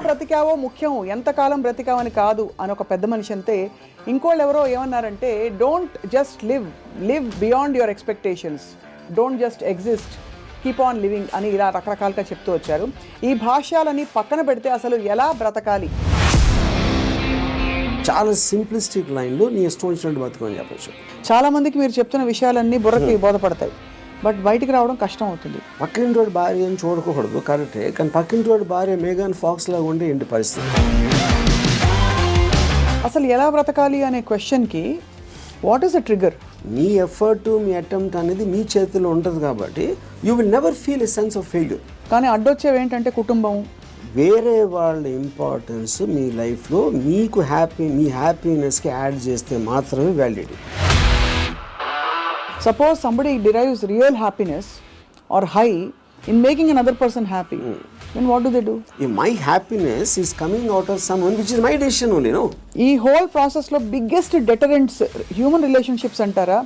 బ్రతికావో ముఖ్యం, ఎంతకాలం బ్రతికావని కాదు అని ఒక పెద్ద మనిషి అంతే. ఇంకోళ్ళు ఎవరో ఏమన్నారంటే, don't just live beyond your expectations, don't just exist, keep on living అని ఇలా రకరకాలుగా చెప్తూ వచ్చారు. ఈ భాష్యాలని పక్కన పెడితే అసలు ఎలా బ్రతకాలి? చాలా సింప్లిస్టిక్ లైన్లో నీ ఇష్టం వచ్చినట్టు బతుకని చెప్పచ్చు. చాలామందికి మీరు చెప్తున్న విషయాలన్నీ బుర్రకి బోధపడతాయి, బట్ బయటికి రావడం కష్టం అవుతుంది. పక్కింటి వాడి భార్య అని చూడకూడదు, కరెక్టే. కానీ పక్కింటి వాడి భార్య మేఘాన్ ఫాక్స్ లాగా ఉండే ఏంటి పరిస్థితి? అసలు ఎలా బ్రతకాలి అనే క్వశ్చన్కి what is the trigger? Me effort, me attempt అనేది మీ చేతిలో ఉంటుంది కాబట్టి you will never feel a sense of failure. కానీ అడ్డొచ్చేవి ఏంటంటే కుటుంబం, వేరే వాళ్ళ ఇంపార్టెన్స్ మీ లైఫ్లో మీకు మీ హ్యాపీనెస్కి యాడ్ చేస్తే మాత్రమే validity. Suppose somebody derives real happiness or high in making another person happy, then what do? If my happiness is coming out of someone which is my decision only, no? ఈ whole process లో biggest deterrents human relationships అంటారా,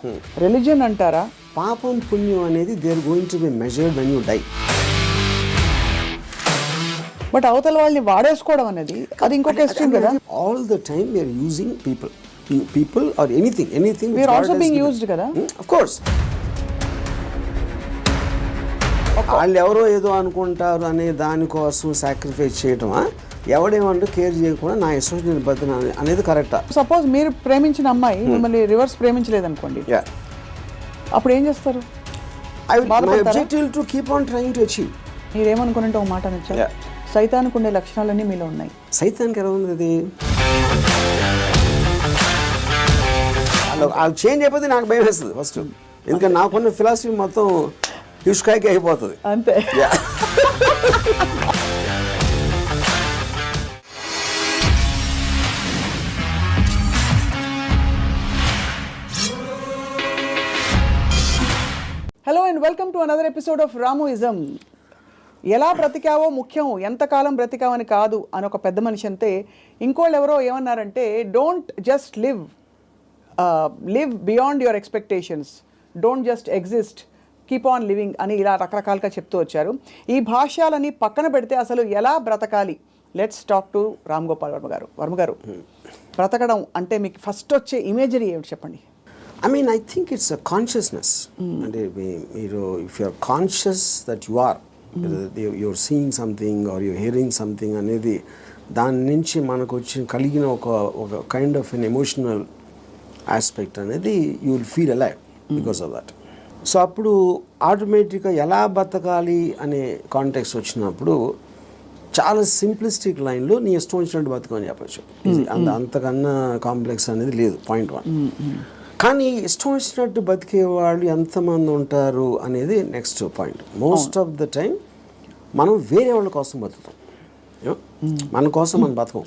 religion అంటారా? పాపం పుణ్యం అనేది they are going to be measured when you die. But అవతల వాళ్ళని వాడేసుకోవడం అనేది అది ఇంకొక ఎక్స్ట్రీమ్ కదా. All the time we are using people or anything we are also being used kada. Of course. వాళ్ళు ఎవరో ఏదో అనుకుంటారు అనే దానికోసం సాక్రిఫైస్ చేయటమా, ఎవడేమంటూ కేర్ చేయకుండా నా ఇష్టం బతున అనేది కరెక్టా? సపోజ్ మీరు ప్రేమించిన అమ్మాయి మిమ్మల్ని రివర్స్ ప్రేమించలేదు అనుకోండి, అప్పుడు ఏం చేస్తారు? My objective to keep on trying to achieve. మీరేమనుకున్నట్టు ఒక మాట నచ్చా, సైతానికి ఉండే లక్షణాలన్నీ మీలో ఉన్నాయి. సైతానికి ఎలా ఉంది అది? వాళ్ళు చేంజ్ అయిపోతే నాకు భయం వేస్తుంది ఫస్ట్, ఎందుకంటే నాకున్న ఫిలాసఫీ మొత్తం హిష్కాయకి అయిపోతుంది అంతే. Hello and welcome to another episode of Ramuism. ఎలా బ్రతికావో ముఖ్యం, ఎంతకాలం బ్రతికావని కాదు అని ఒక పెద్ద మనిషి అంతే. ఇంకోళ్ళు ఎవరో ఏమన్నారంటే, don't just live beyond your expectations, don't just exist, keep on living అని ఇలా రకరకాలుగా చెప్తూ వచ్చారు. ఈ భాష్యాలని పక్కన పెడితే అసలు ఎలా బ్రతకాలి? Let's talk to Ram Gopal Varma గారు. బ్రతకడం అంటే మీకు ఫస్ట్ వచ్చే ఇమేజరీ ఏమిటి చెప్పండి? I mean, I think it's a consciousness. And if you're conscious that you are, you're seeing something or you're hearing something అనేది దాని నుంచి మనకు వచ్చి కలిగిన ఒక kind of an emotional aspect అనేది you will feel alive because of that. So అప్పుడు ఆటోమేటిక్గా ఎలా బతకాలి అనే కాంటెక్స్ట్ వచ్చినప్పుడు చాలా సింప్లిస్టిక్ లైన్లో నీ ఇష్టం వచ్చినట్టు బతకమని చెప్పచ్చు. అంతకన్నా కాంప్లెక్స్ అనేది లేదు, పాయింట్ 1. కానీ ఇష్టం వచ్చినట్టు బతికే వాళ్ళు ఎంతమంది ఉంటారు అనేది next point. Most of the time మనం వేరే వాళ్ళ కోసం బతుకుతాం, మన కోసం మనం బతకం.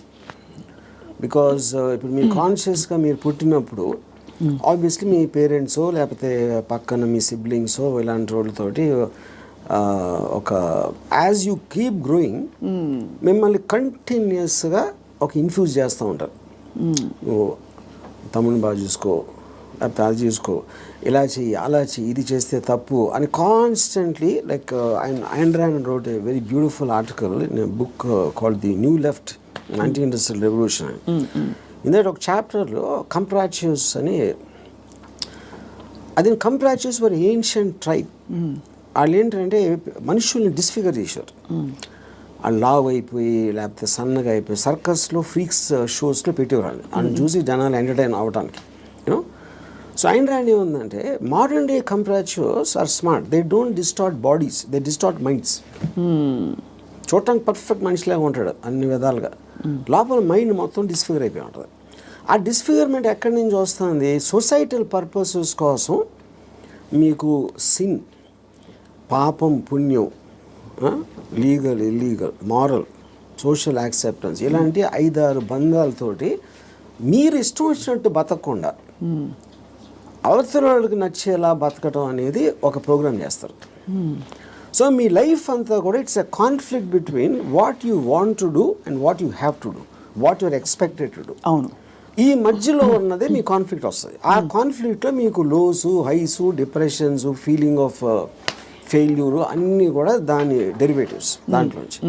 బికాజ్ ఇప్పుడు మీరు కాన్షియస్గా మీరు పుట్టినప్పుడు ఆబ్వియస్లీ మీ పేరెంట్సో లేకపోతే పక్కన మీ సిబ్లింగ్సో ఇలాంటి వాళ్ళతోటి ఒక యాజ్ యూ కీప్ గ్రోయింగ్ మిమ్మల్ని కంటిన్యూస్గా ఒక ఇన్ఫ్యూజ్ చేస్తూ ఉంటారు. నువ్వు తమ్ముడిని బాగా చూసుకో, లేకపోతే అది చూసుకో, ఇలా చెయ్యి, అలా చెయ్యి, ఇది చేస్తే తప్పు అని constantly. Like Ayn Rand wrote a very beautiful article in a book called The New Left, Anti-Industrial Revolution. In that ఒక చాప్టర్లో కంప్రాచ్యూస్ అని, అది కంప్రాచ్యూస్ వర్ ఏన్షియంట్ ట్రైబ్. వాళ్ళు ఏంటంటే మనుషుల్ని డిస్ఫిగర్ చేశారు. వాళ్ళు లావ్ అయిపోయి లేకపోతే సన్నగా అయిపోయి సర్కస్లో ఫ్రీక్స్ షోస్లో పెట్టేవాళ్ళు, వాళ్ళని చూసి జనాలు ఎంటర్టైన్ అవ్వడానికి. యూనో, సో Ayn Rand ఏముందంటే, modern day comprachicos are smart, they don't distort bodies, they distort minds. చూడటానికి పర్ఫెక్ట్ మనిషిలాగా ఉంటాడు అన్ని విధాలుగా, లోపల మైండ్ మొత్తం డిస్ఫిగర్ అయిపోయి ఉంటుంది. ఆ డిస్ఫిగర్మెంట్ ఎక్కడి నుంచి వస్తుంది? సొసైటల్ పర్పసెస్ కోసం మీకు సిన్, పాపం పుణ్యం, legal illegal, moral, social acceptance, ఇలాంటి 5-6 బంధాలతోటి మీరు ఇష్టం వచ్చినట్టు బతకకుండా అవతల వాళ్ళకి నచ్చేలా బతకటం అనేది ఒక ప్రోగ్రామ్ చేస్తారు. సో మీ లైఫ్ అంతా కూడా it's a conflict between what you want to do and what you have to do, what you're expected to do. అవును, ఈ మధ్యలో ఉన్నదే మీ కాన్ఫ్లిక్ట్ వస్తుంది. ఆ కాన్ఫ్లిక్ట్లో మీకు lows, highs, depressions, feeling of failure అన్నీ కూడా దాని డెరివేటివ్స్ దాంట్లోంచి.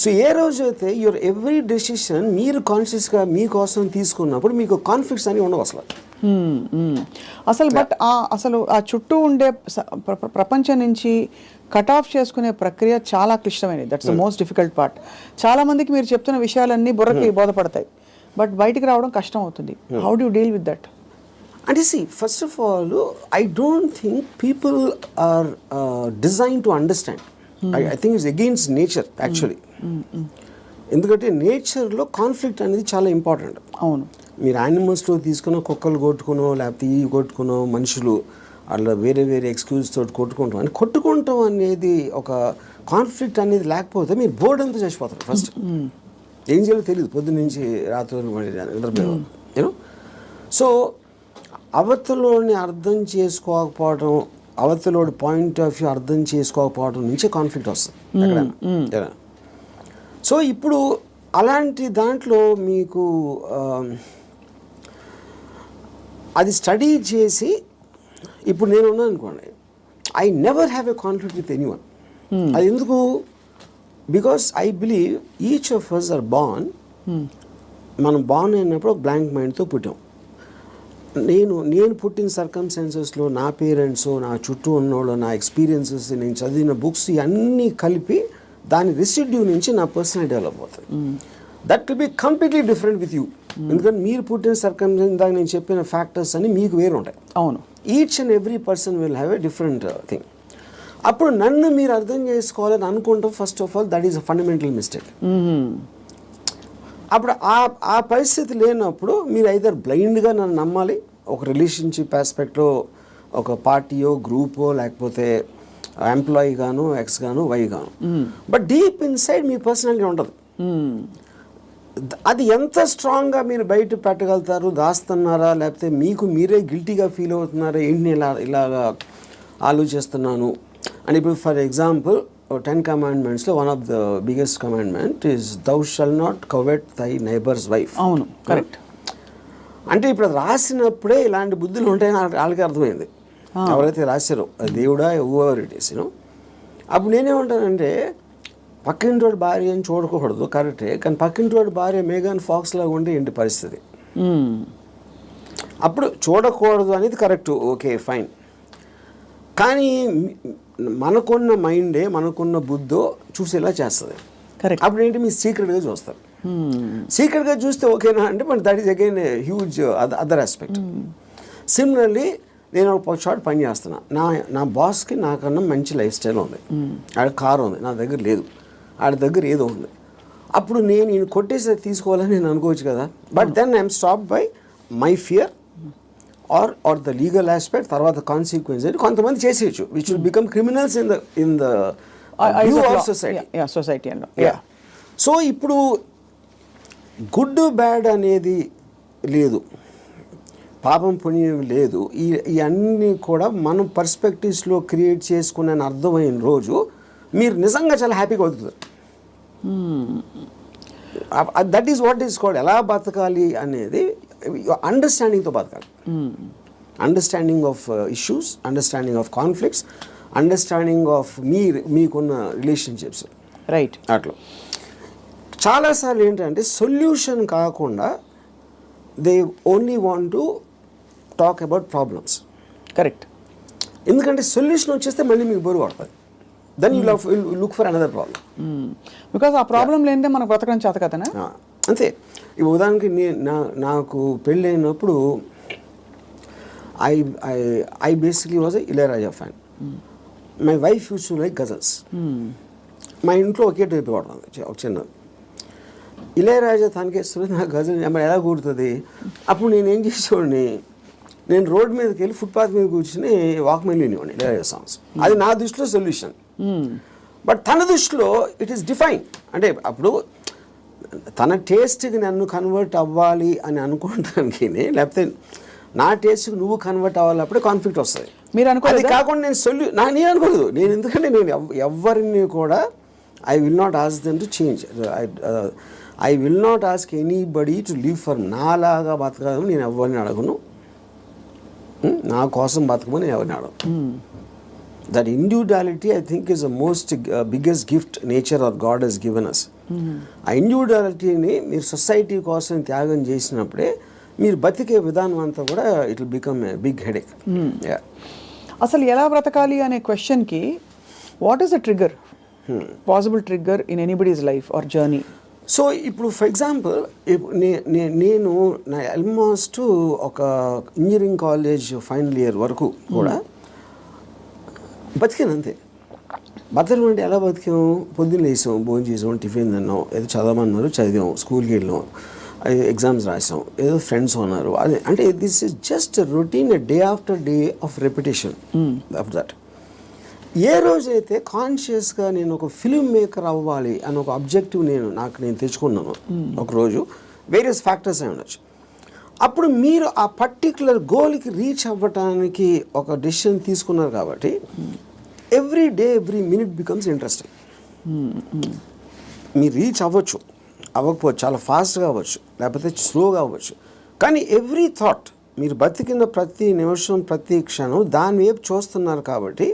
సో ఏ రోజైతే యువర్ ఎవ్రీ డెసిషన్ మీరు కాన్షియస్గా మీకోసం తీసుకున్నప్పుడు మీకు కాన్ఫ్లిక్ట్స్ అని ఉండవు అసలు. అసలు బట్ అసలు ఆ చుట్టూ ఉండే ప్రపంచం నుంచి కట్ ఆఫ్ చేసుకునే ప్రక్రియ చాలా క్లిష్టమైనది. That's the most difficult part. చాలా మందికి మీరు చెప్తున్న విషయాలన్నీ బుర్రకి బోధపడతాయి, బట్ బయటికి రావడం కష్టం అవుతుంది. How do you deal with that? అంటే first of all I don't think people are design to understand. I think it's against nature actually. ఎందుకంటే నేచర్లో కాన్ఫ్లిక్ట్ అనేది చాలా ఇంపార్టెంట్. అవును, మీరు యానిమల్స్లో తీసుకున్న కుక్కలు కొట్టుకునో లేకపోతే ఈ కొట్టుకునో మనుషులు అట్లా వేరే వేరే ఎక్స్క్యూజ్ తోటి కొట్టుకుంటాం అని కొట్టుకుంటాం అనేది ఒక కాన్ఫ్లిక్ట్ అనేది లేకపోతే మీరు బోర్డు అంతా చచ్చిపోతారు. ఫస్ట్ ఏం చేయాలో తెలియదు, పొద్దున్న నుంచి రాత్రి నిద్రపోయేవారు. యూనో, సో అవతలోని అర్థం చేసుకోకపోవడం, అవతలోడి పాయింట్ ఆఫ్ వ్యూ అర్థం చేసుకోకపోవడం నుంచే కాన్ఫ్లిక్ట్ వస్తుంది ఎక్కడైనా. సో ఇప్పుడు అలాంటి దాంట్లో మీకు అది స్టడీ చేసి ఇప్పుడు నేను ఉన్నాను అనుకోండి, I never have a conflict with anyone. అది ఎందుకు? Because I believe each of us are born. మనం బార్న్ అయినప్పుడు ఒక బ్లాంక్ మైండ్తో పుట్టాం. నేను పుట్టిన సర్కమ్స్టాన్సెస్లో నా పేరెంట్స్, నా చుట్టూ ఉన్నోళ్ళు, నా ఎక్స్పీరియన్సెస్, నేను చదివిన బుక్స్ ఇవన్నీ కలిపి దాని రెసిడ్యూ నుంచి నా పర్సనల్ డెవలప్ అవుతుంది. That will be completely different with you. ఎందుకంటే మీరు పుట్టిన సర్కమ్స్టాన్స్, దాకా నేను చెప్పిన ఫ్యాక్టర్స్ అన్ని మీకు వేరు ఉంటాయి. అవును, each and every person will have a different thing. అప్పుడు నన్ను మీరు అర్థం చేసుకోవాలని అనుకుంటాం. First of all that is a fundamental mistake. అప్పుడు ఆ పరిస్థితి లేనప్పుడు మీరు ఐదర్ బ్లైండ్గా నన్ను నమ్మాలి, ఒక రిలేషన్షిప్ ఆస్పెక్ట్లో ఒక పార్టీయో గ్రూపో లేకపోతే ఎంప్లాయీ గాను, ఎక్స్ గాను, వై గాను. But deep inside me personality ఉంటుంది. అది ఎంత స్ట్రాంగ్గా మీరు బయట పెట్టగలుగుతారు, దాస్తున్నారా లేకపోతే మీకు మీరే గిల్టీగా ఫీల్ అవుతున్నారా, ఏంటి ఇలాగా ఆలోచిస్తున్నాను అని. ఇప్పుడు ఫర్ ఎగ్జాంపుల్ 10 commandmentsలో one of the biggest commandment is thou shalt not covet thy neighbour's wife. అవును, కరెక్ట్. అంటే ఇప్పుడు అది రాసినప్పుడే ఇలాంటి బుద్ధులు ఉంటాయని వాళ్ళకి అర్థమైంది, ఎవరైతే రాశారో దేవుడా ఎవర్ ఇట్ ఈస్. యూనో, అప్పుడు నేనేమంటానంటే పక్కింటోడి భార్య అని చూడకూడదు, కరెక్టే. కానీ పక్కింటోడి భార్య మేఘన్ ఫాక్స్ లాగా ఉంటే ఏంటి పరిస్థితి? అప్పుడు చూడకూడదు అనేది కరెక్ట్, ఓకే ఫైన్. కానీ మనకున్న మైండే, మనకున్న బుద్ధో చూసేలా చేస్తుంది. కరెక్ట్. అప్పుడు ఏంటి, మీరు సీక్రెట్గా చూస్తారు. సీక్రెట్గా చూస్తే ఓకేనా అంటే, but that is again a huge other aspect. Similarly నేను ఒక చోట పని చేస్తున్నా, నా బాస్కి నాకన్నా మంచి లైఫ్ స్టైల్ ఉంది, ఆడ కారు ఉంది, నా దగ్గర లేదు, ఆడ దగ్గర ఏదో ఉంది. అప్పుడు నేను కొట్టేసి తీసుకోవాలని నేను అనుకోవచ్చు కదా. But then I'm stop by my fear or the legal aspect, తర్వాత కాన్సిక్వెన్స్ అని కొంతమంది చేసేయచ్చు, which will become criminals in the view of society. So ఇప్పుడు గుడ్ బ్యాడ్ అనేది లేదు, పాపం పుణ్యం లేదు. ఇవన్నీ కూడా మనం పర్స్పెక్టివ్స్లో క్రియేట్ చేసుకునే అర్థమైన రోజు మీరు నిజంగా చాలా హ్యాపీగా అవుతుంది. That is what is called ఎలా బతకాలి అనేది అండర్స్టాండింగ్తో బతకాలి. Understanding of issues, understanding of conflicts, understanding of మీకున్న రిలేషన్షిప్స్. రైట్. అట్లా చాలాసార్లు ఏంటంటే సొల్యూషన్ కాకుండా they only want to talk about problems. Correct. ఎందుకంటే సొల్యూషన్ వచ్చేస్తే మళ్ళీ మీకు బరువు పడుతుంది. Then you look for another problem. Because ఆ ప్రాబ్లం లేనిదే మనకు బతకడం చేత కదనా. అంతే. ఈ ఉదాహరణకి నాకు పెళ్ళి అయినప్పుడు I basically was a Ilaiyaraaja fan. My wife use to like ghazals. మా ఇంట్లో ఒకే టైప్ పడుతుంది ఒక చిన్నది. ఇళయరాజా తనకేస్తుంది, నాకు గజల్ ఎలా కూడుతుంది. అప్పుడు నేనేం చేసేవాడిని, నేను రోడ్ మీదకి వెళ్ళి ఫుట్పాత్ మీద కూర్చుని వాక్మెన్ వినేవాడిని ఇళయరాజా సాంగ్స్. అది నా దృష్టిలో సొల్యూషన్. బట్ తన దృష్టిలో ఇట్ ఈస్ డిఫైన్. అంటే అప్పుడు తన టేస్ట్కి నన్ను కన్వర్ట్ అవ్వాలి అని అనుకోవడానికి, లేకపోతే నా టేస్ట్కి నువ్వు కన్వర్ట్ అవ్వాలి, అప్పుడే కాన్ఫ్లిక్ట్ వస్తుంది. మీరు అనుకోలేదు. అది కాకుండా నేను అనుకోలేదు. నేను ఎందుకంటే నేను ఎవరిని కూడా I will not ask them to change. I will not ask anybody to live for నాలాగా బతకడం. నేను ఎవరిని అడగను, నా కోసం బతకమని నేను ఎవరిని అడగను. That individuality, I think, is the most biggest gift nature or God has given us. ఆ ఇండివిజువాలిటీని మీరు సొసైటీ కోసం త్యాగం చేసినప్పుడే మీరు బతికే విధానం అంతా కూడా it will become a big headache. అసలు ఎలా బ్రతకాలి అనే క్వశ్చన్కి what is the trigger, possible trigger in anybody's life or journey? So ఇప్పుడు ఫర్ ఎగ్జాంపుల్ నేను నా ఆల్మోస్ట్ ఒక ఇంజనీరింగ్ కాలేజ్ ఫైనల్ ఇయర్ వరకు కూడా బతికాను అంతే. బతకడం అంటే ఎలా బతికాము? పొద్దున్న లేసాం, భోజనం చేసాం, టిఫిన్ తిన్నాం, ఏదో చదవమన్నారు చదివాం, స్కూల్కి వెళ్ళాం, ఎగ్జామ్స్ రాసాం, ఏదో ఫ్రెండ్స్ ఉన్నారు. అదే అంటే this is just routine, day after day of repetition of that. ఏ రోజైతే కాన్షియస్గా నేను ఒక ఫిల్మ్ మేకర్ అవ్వాలి అని ఒక ఆబ్జెక్టివ్ నేను తెచ్చుకున్నాను ఒకరోజు, వేరియస్ ఫ్యాక్టర్స్ అయి ఉండొచ్చు, అప్పుడు మీరు ఆ పర్టిక్యులర్ గోల్కి రీచ్ అవ్వటానికి ఒక డెసిషన్ తీసుకున్నారు కాబట్టి every day every minute becomes interesting. మీరు రీచ్ అవ్వచ్చు, అవ్వకపోవచ్చు, చాలా ఫాస్ట్గా అవ్వచ్చు, లేకపోతే స్లోగా అవ్వచ్చు, కానీ ఎవ్రీ థాట్, మీరు బతికిన ప్రతి నిమిషం ప్రతి క్షణం దాని వైపు చూస్తున్నారు కాబట్టి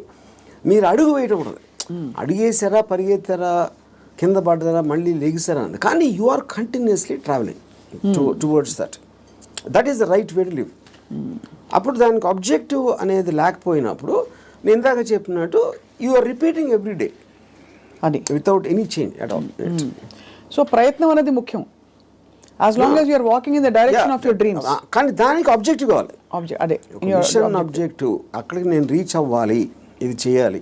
మీరు అడుగు వేయటం ఉండదు. అడిగేసారా, పరిగెత్తారా, కింద పడ్డారా, మళ్ళీ లెగిసారా అని, కానీ you are continuously travelling towards that is the right way to live. అప్పుడు దానికి ఆబ్జెక్టివ్ అనేది లేకపోయినప్పుడు నేను ఇందాక చెప్పినట్టు you are repeating every day అది without any change at all. So ప్రయత్నం అనేది ముఖ్యం, as long as you are walking in the direction of your dreams. కానీ దానికి ఆబ్జెక్టివ్ కావాలి, అదే మిషన్ ఆబ్జెక్టివ్. అక్కడికి నేను రీచ్ అవ్వాలి, ఇది చేయాలి,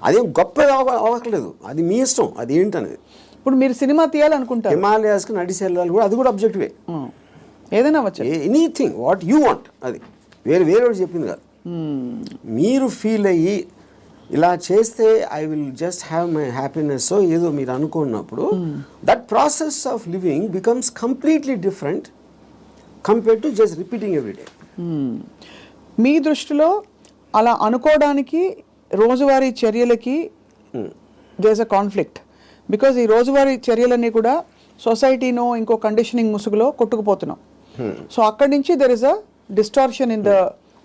అదేం గొప్ప అవ్వట్లేదు, అది మీ ఇష్టం, అది ఏంటనేది. ఇప్పుడు మీరు సినిమా తీయాలనుకుంటారు, హిమాలయాస్కి నడిచి వెళ్ళాలి కూడా, అది కూడా ఆబ్జెక్టివే. ఏదైనా అవ్వచ్చు, ఎనీథింగ్ వాట్ యూ వాంట్, అది వేరే చెప్పింది కాదు. మీరు ఫీల్ అయ్యి ఇలా చేస్తే I will just have my happiness ఏదో మీరు అనుకున్నప్పుడు that process of living becomes completely different compared to just repeating every day. మీ దృష్టిలో అలా అనుకోవడానికి రోజువారీ చర్యలకి there is a conflict, because ఈ రోజువారీ చర్యలన్నీ కూడా సొసైటీనో ఇంకో కండిషనింగ్ ముసుగులో కొట్టుకుపోతున్నాం. సో అక్కడి నుంచి there is a distortion in the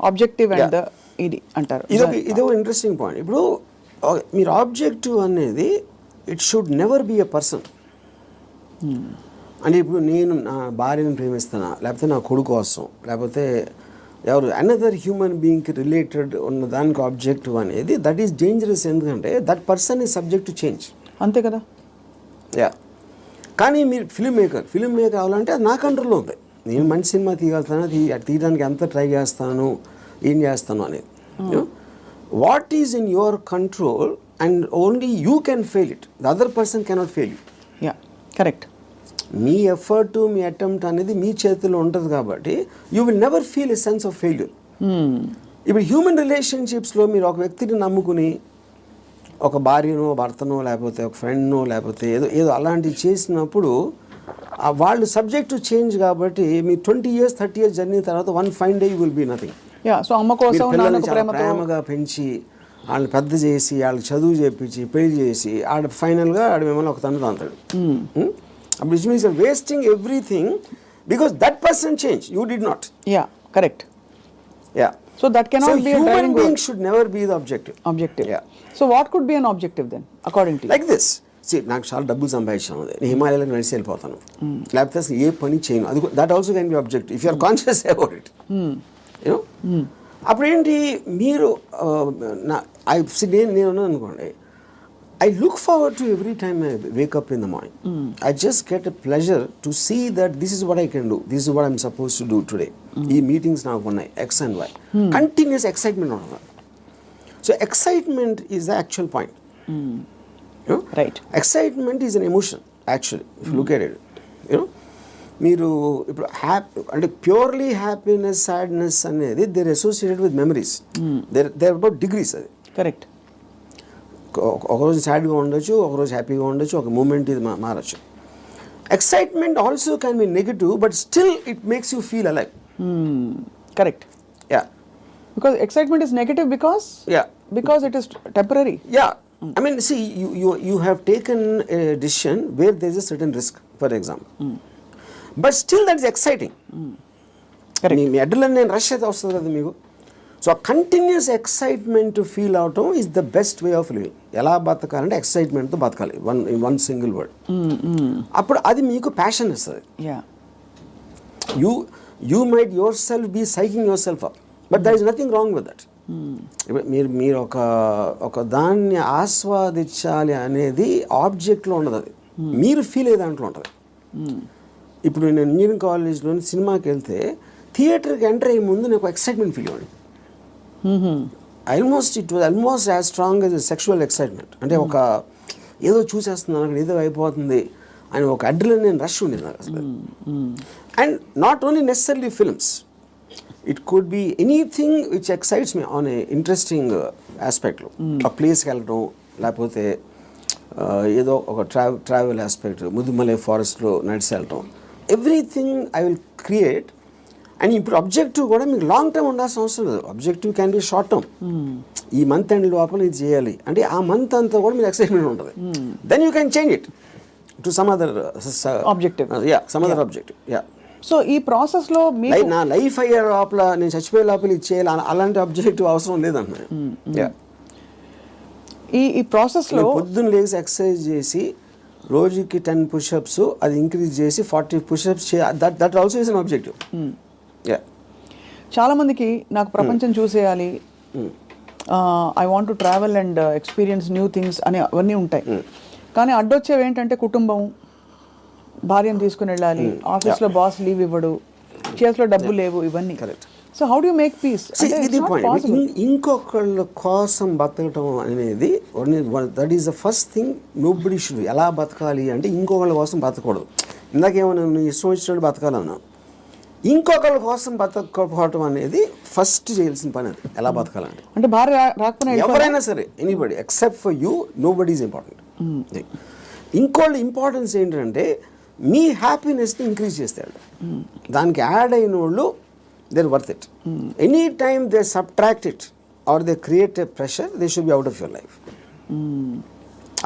objective and the ఇది అంటారు. ఇదో ఇంట్రెస్టింగ్ పాయింట్. ఇప్పుడు మీరు ఆబ్జెక్టివ్ అనేది it should never be a person. అంటే ఇప్పుడు నేను నా భార్యను ప్రేమిస్తానా, లేకపోతే నా కొడుకు కోసం, లేకపోతే ఎవరు అనదర్ హ్యూమన్ బీయింగ్కి రిలేటెడ్ ఉన్న దానికి ఆబ్జెక్టివ్ అనేది దట్ ఈస్ డేంజరస్. ఎందుకంటే that person is subject to change. అంతే కదా. కానీ మీరు ఫిల్మ్ మేకర్ అవ్వాలంటే అది నా కంట్రోల్లో ఉంది. నేను మంచి సినిమా తీయగలుగుతాను, తీయడానికి ఎంత ట్రై చేస్తాను, ఏం చేస్తాను అనేది. What is in your control and only you can fail it, the other person cannot fail you. Correct. Me effort, me attempt అనేది మీ చేతిలో ఉంటుంది కాబట్టి you will never feel a sense of failure. ఇప్పుడు human రిలేషన్షిప్స్లో మీరు ఒక వ్యక్తిని నమ్ముకుని ఒక భార్యనో, భర్తనో, లేకపోతే ఒక ఫ్రెండ్నో, లేకపోతే ఏదో అలాంటివి చేసినప్పుడు వాళ్ళు సబ్జెక్ట్ టు చేంజ్ కాబట్టి మీ 20 years 30 years జర్నీ తర్వాత one fine day you will be nothing. So అమ్మ కోసం ప్రేమగా పెంచి వాళ్ళని పెద్ద చేసి వాళ్ళకి చదువు చేపించి పెళ్లి చేసి ఫైనల్గా మిమ్మల్ని ఒక తండ్రి అంటాడు. Which means you're wasting everything because that person changed, you did not. Correct. So that cannot be a driving human being should never be the objective. So what could be an objective then according to you? Like this, see, నాకు చాలా డబ్బులు సంపాదించాను, నేను హిమాలయాలకు నడిచి వెళ్ళిపోతాను, లేకపోతే అసలు ఏ పని చేయను, అది that also can be objective if you are conscious about it. అప్పుడు ఏంటి మీరు నేను అనుకోండి, I look forward to every time I wake up in the morning. I just get a pleasure to see that this is what I can do. This is what I'm supposed to do today. These meetings now ఉన్నాయి X and Y. Continuous excitement on that. So excitement is the actual point. Right. Excitement is an emotion actually. If you look at it, మీరు ఇప్పుడు అంటే purely happiness, sadness అనేది they're associated with memories. They're about degrees. అది correct. ఒకరోజు సాడ్గా ఉండొచ్చు, ఒకరోజు హ్యాపీగా ఉండొచ్చు, ఒక మూమెంట్ ఇది మారచ్చు. Excitement also can be negative but still it makes you feel alive. Correct. Because excitement is negative because it is temporary. I mean, see, you have taken a decision where there is a certain risk, for example. But still that is exciting. Correct. Me adrenaline rush అయితే వస్తుంది కదా మీకు. So continuous excitement feel అవటం is the best way of living. ఎలా బతకాలంటే ఎక్సైట్మెంట్తో బతకాలి, one single word. అప్పుడు అది మీకు ప్యాషన్ ఇస్తుంది. You might yourself be psyching yourself up, but there is nothing wrong with that. మీరు ఒక దాన్ని ఆస్వాదించాలి అనేది ఆబ్జెక్ట్లో ఉండదు, అది మీరు ఫీల్ అయ్యే దాంట్లో ఉంటుంది. ఇప్పుడు నేను ఇంజనీరింగ్ కాలేజ్లోని సినిమాకి వెళ్తే థియేటర్కి ఎంటర్ అయ్యే ముందు నాకు ఎక్సైట్మెంట్ ఫీల్ అవ్వండి. It was almost as strong as sexual excitement. అంటే ఒక ఏదో చూసేస్తున్నాను, అక్కడ ఏదో అయిపోతుంది అని ఒక అడ్రినలిన్ రష్ ఉండేది నాకు అసలు. And not only necessary films, it could be anything which excites me on a interesting ఆస్పెక్ట్లో. ఆ ప్లేస్కి వెళ్ళడం, లేకపోతే ఏదో ఒక ట్రావెల్ ఆస్పెక్ట్, ముదుమలై ఫారెస్ట్లో నడిచి వెళ్ళటం, everything I will create. And ఇప్పుడు అబ్జెక్టివ్ కూడా మీకు లాంగ్ టర్మ్ ఉండాల్సిన అవసరం లేదు. Objective can be short term. ఈ మంత్ ఎండ్ లోపల ఇది చేయాలి అంటే ఆ మంత్ అంతా కూడా మీకు ఎక్సైట్మెంట్ ఉంటుంది. Then you can change it to some other objective. Some other objective. So ఈ ప్రాసెస్లో నా లైఫ్ అయ్యే లోపల, నేను చచ్చిపోయే లోపల ఇది చేయాలి, అలాంటి అబ్జెక్టివ్ అవసరం లేదన్న. ఈ ప్రాసెస్లో పొద్దున్న లేచి ఎక్సర్సైజ్ చేసి రోజుకి 10 పుషప్స్ అది ఇంక్రీజ్ చేసి 40 pushups that also is an objective. చాలా మందికి నాకు ప్రపంచం చూసేయాలి, I want to travel and experience new things అని అవన్నీ ఉంటాయి. కానీ అడ్డొచ్చేవి ఏంటంటే కుటుంబం, భార్యను తీసుకుని వెళ్ళాలి, ఆఫీస్లో బాస్ లీవ్ ఇవ్వడు, చేతిలో డబ్బు లేవు, ఇవన్నీ. So how do you make peace? ఇది పాయింట్. ఇంకొకళ్ళ కోసం బతకటం అనేది that is the first thing nobody should. ఎలా బతకాలి అంటే ఇంకొకళ్ళ కోసం బతకూడదు. ఇందాకేమన్నా నువ్వు ఇష్టం వచ్చినట్టు బతకాలన్నా, ఇంకొకళ్ళ కోసం బతకపోవటం అనేది ఫస్ట్ చేయాల్సిన పని. అది ఎలా బతకాలంటే, అంటే భార్య రాకపోయినా ఎవరైనా సరే, anybody except for you, nobody is important. ఇంకోళ్ళ ఇంపార్టెన్స్ ఏంటంటే మీ హ్యాపీనెస్ని ఇంక్రీజ్ చేస్తాడు. దానికి యాడ్ అయిన వాళ్ళు they're worth it. Anytime they subtract it or they create a pressure, they should be out of your life.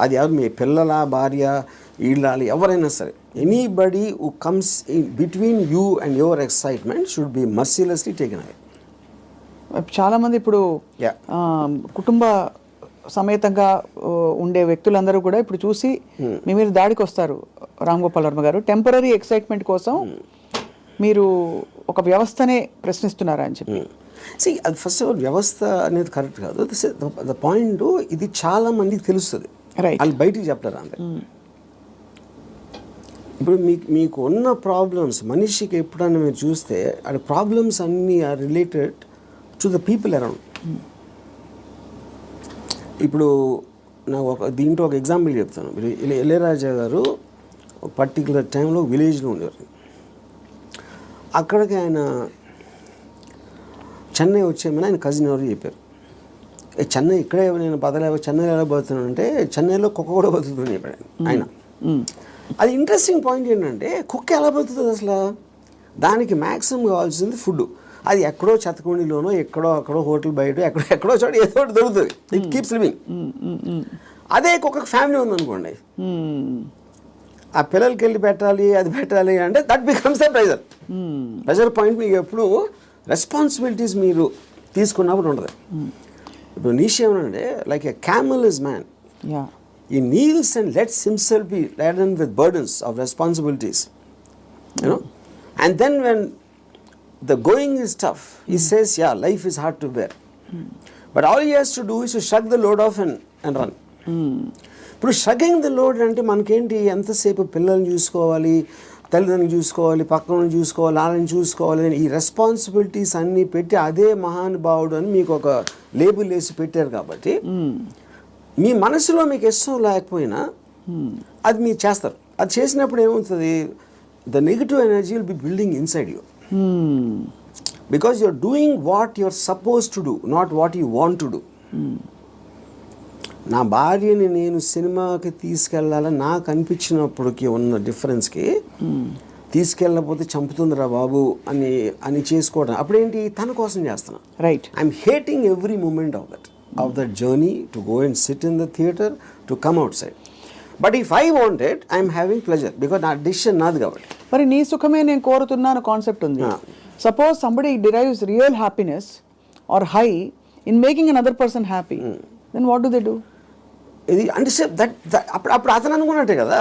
అది ఎవరు, మీ పిల్లల, భార్య, ఇళ్ళాలి, ఎవరైనా సరే, anybody who comes in between you and your excitement should be mercilessly taken away. చాలామంది ఇప్పుడు కుటుంబ సమేతంగా ఉండే వ్యక్తులందరూ కూడా ఇప్పుడు చూసి మీ మీద దాడికి వస్తారు. రామ్ గోపాల్ వర్మ గారు, టెంపరీ ఎక్సైట్మెంట్ కోసం మీరు ఒక వ్యవస్థనే ప్రశ్నిస్తున్నారా అని చెప్పి. అది ఫస్ట్ ఆఫ్ ఆల్ వ్యవస్థ అనేది కరెక్ట్ కాదు. ద పాయింట్, ఇది చాలా మందికి తెలుస్తుంది, వాళ్ళు బయటికి చెప్తారు అంతే. ఇప్పుడు మీకు ఉన్న ప్రాబ్లమ్స్, మనిషికి ఎప్పుడన్నా మీరు చూస్తే అది ప్రాబ్లమ్స్ అన్నీ are related to the people around. ఇప్పుడు నాకు దీంట్లో ఒక ఎగ్జాంపుల్ చెప్తాను. ఇళయరాజా గారు పర్టికులర్ టైంలో విలేజ్లో ఉండేవారు. అక్కడికి ఆయన చెన్నై వచ్చేమని ఆయన కజిన్ ఎవరు చెప్పారు. చెన్నై ఇక్కడే నేను బతలేవో, చెన్నైలో ఎలా బతుకుతున్నాను అంటే చెన్నైలో కుక్క కూడా బతుకుతుందని చెప్పాడు ఆయన. అది ఇంట్రెస్టింగ్ పాయింట్ ఏంటంటే, కుక్క ఎలా బతుకుతుంది అసలు? దానికి మ్యాక్సిమం కావాల్సింది ఫుడ్. అది ఎక్కడో చెత్తకుండీలోనో, ఎక్కడో అక్కడో హోటల్ బయట ఎక్కడో చోట ఏదో ఒకటి దొరుకుతుంది. It keeps living. అదే కుక్కకు ఫ్యామిలీ ఉందనుకోండి, ఆ పిల్లలకి వెళ్ళి పెట్టాలి, అది పెట్టాలి అంటే that becomes the pressure. Pressure point మీకు ఎప్పుడు రెస్పాన్సిబిలిటీస్ మీరు తీసుకున్నప్పుడు ఉండదు. ఇప్పుడు నీషే ఏమనంటే, like a camel is man, he kneels and lets himself be laden with burdens of responsibilities, you know. And then when the going is tough, he says, yeah, life is hard to bear, but all he has to do is to shrug the load off and run. ఇప్పుడు షగింగ్ the load అంటే మనకేంటి, ఎంతసేపు పిల్లల్ని చూసుకోవాలి, తల్లిదండ్రులు చూసుకోవాలి, పక్కన చూసుకోవాలి, వాళ్ళని చూసుకోవాలి అని ఈ రెస్పాన్సిబిలిటీస్ అన్నీ పెట్టి అదే మహానుభావుడు అని మీకు ఒక లేబుల్ వేసి పెట్టారు. కాబట్టి మీ మనసులో మీకు ఇష్టం లేకపోయినా అది మీరు చేస్తారు. అది చేసినప్పుడు ఏమవుతుంది, the negative energy will be building inside you, because you're doing what you're suppose to do, not what you want to do. నా భార్యని నేను సినిమాకి తీసుకెళ్ళాలని నాకు అనిపించినప్పటికీ ఉన్న డిఫరెన్స్కి, తీసుకెళ్ళకపోతే చంపుతుందిరా బాబు అని చేసుకోవడం అప్పుడేంటి, తన కోసం చేస్తున్నా. Right. I'm hating every moment of that journey to go and sit in the theatre, to come outside. But if I want it, I'm having pleasure, because నా డిసిషన్ నాది కాబట్టి. మరి నీ సుఖమే నేను కోరుతున్నాను కాన్సెప్ట్ ఉంది. Suppose somebody derives real happiness or high in making another person happy, then what do they do? ఇది అంటే అప్పుడు అతను అనుకున్నట్టే కదా,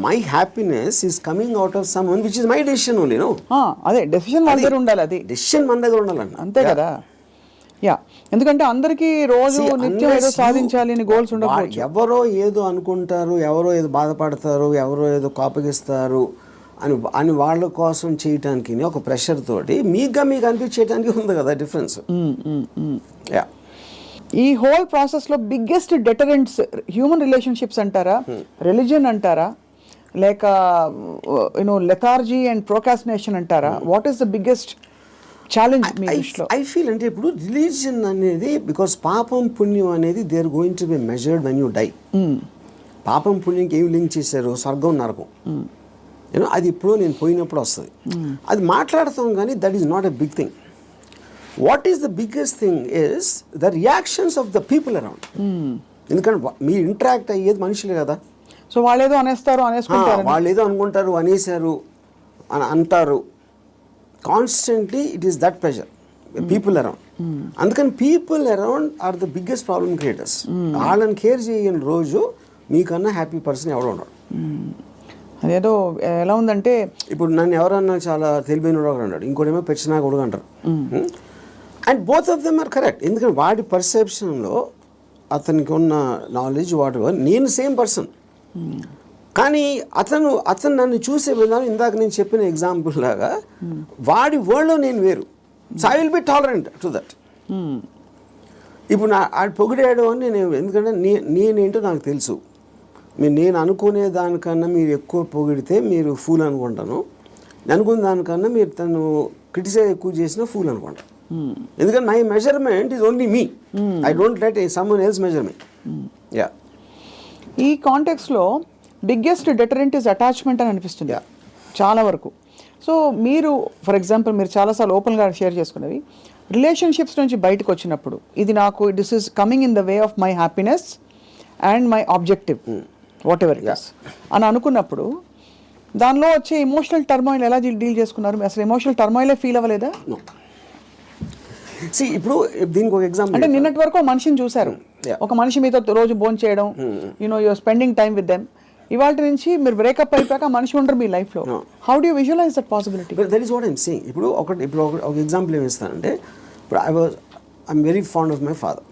my happiness is coming out of someone which is my decision only. No, అదే decision మన దగ్గర ఉండాలి, అది డెసిషన్ మన దగ్గర ఉండాలండి, అంతే కదా. యా, ఎందుకంటే అందరికీ రోజు నిత్యం ఏదో సాధించాలి అని గోల్స్ ఉండకపోవచ్చు. ఎవరో ఏదో అనుకుంటారు, ఎవరో ఏదో బాధపడతారు, ఎవరో ఏదో కోపగిస్తారు అని వాళ్ళ కోసం చేయటానికి ఒక ప్రెషర్ తోటి మీకు అనిపించేయడానికి ఉంది కదా డిఫరెన్స్. యా, ఈ హోల్ ప్రాసెస్లో బిగ్గెస్ట్ డెటరెంట్స్ హ్యూమన్ రిలేషన్షిప్స్ అంటారా, రిలీజన్ అంటారా, లేక లెథార్జీ అండ్ ప్రోకాస్టినేషన్ అంటారా? What is the biggest challenge మీ దృష్టిలో? ఐ ఫీల్ అంటే ఇప్పుడు రిలీజన్ అనేది, బికాస్ పాపం పుణ్యం అనేది they are going to be measured when you die. పాపం పుణ్యంకి ఏమి లింక్ చేశారు? స్వర్గం నరకం. అది ఇప్పుడు నేను పోయినప్పుడు వస్తుంది, అది మాట్లాడతాం, కానీ that is not a big thing. What is the biggest thing is the reactions of the people around. ఎందుకంటే మీరు ఇంటరాక్ట్ అయ్యేది మనుషులే కదా. సో వాళ్ళు ఏదో అనేస్తారు, అనేసుకుంటారు, వాళ్ళు ఏదో అనుకుంటారు, అనేసారు అని అంటారు. Constantly it is that pressure, people around. అందుకని people around are the biggest problem creators. వాళ్ళని కేర్ చేయని రోజు మీకన్నా హ్యాపీ పర్సన్ ఎవడో ఉండడు. అదేదో ఎలా ఉందంటే, ఇప్పుడు నన్ను ఎవరన్నా చాలా తెలివైన ఒకడు అన్నాడు, ఇంకోటేమో పెచ్చినా కొడుకు అంటారు. And both of them are correct. ఎందుకంటే వాడి పర్సెప్షన్లో అతనికి ఉన్న నాలెడ్జ్ వాట్ ఎవర్, నేను సేమ్ పర్సన్. కానీ అతను నన్ను చూసే విధానం ఇందాక నేను చెప్పిన ఎగ్జాంపుల్ లాగా వాడి వరల్డ్లో నేను వేరు. So I will B tolerant to that. ఇప్పుడు ఆడు పొగిడాడు అని నేను, ఎందుకంటే నేనేంటో నాకు తెలుసు. నేను అనుకునే దానికన్నా మీరు ఎక్కువ పొగిడితే మీరు ఫూల్ అనుకుంటాను, అనుకున్న దానికన్నా మీరు తను క్రిటిసైజ్ ఎక్కువ చేసినా ఫూల్ అనుకుంటాను. ఎందుకంటే my measurement is only me. I don't let someone else measure me. Yeah, ఈ కాంటెక్స్లో బిగ్గెస్ట్ డెటరెంట్ ఇస్ అటాచ్మెంట్ అని అనిపిస్తుంది చాలా వరకు. సో మీరు ఫర్ ఎగ్జాంపుల్ మీరు చాలాసార్లు ఓపెన్గా షేర్ చేసుకునేవి, రిలేషన్షిప్స్ నుంచి బయటకు వచ్చినప్పుడు ఇది నాకు this is coming in the way of my happiness and my objective what ever it is అని అనుకున్నప్పుడు దానిలో వచ్చే ఎమోషనల్ టర్మాయిల్ ఎలా డీల్ చేసుకున్నారు? అసలు ఎమోషనల్ టర్మాయిలే ఫీల్ అవ్వలేదా? ఇప్పుడు దీనికి ఒక ఎగ్జాంపుల్ అంటే నిన్నటి వరకు మనిషిని చూశారు, ఒక మనిషి మీతో రోజు భోజనం చేయడం, you're spending time with them. ఇవాళ నుంచి మీరు బ్రేకప్ అయిపోయాక మనిషి ఉండరు మీ లైఫ్లో. How do visualize that possibility? That is what I'm saying. ఇప్పుడు ఒక ఎగ్జాంపుల్ ఏమి ఇస్తానంటే, ఇప్పుడు I'm very fond of my father.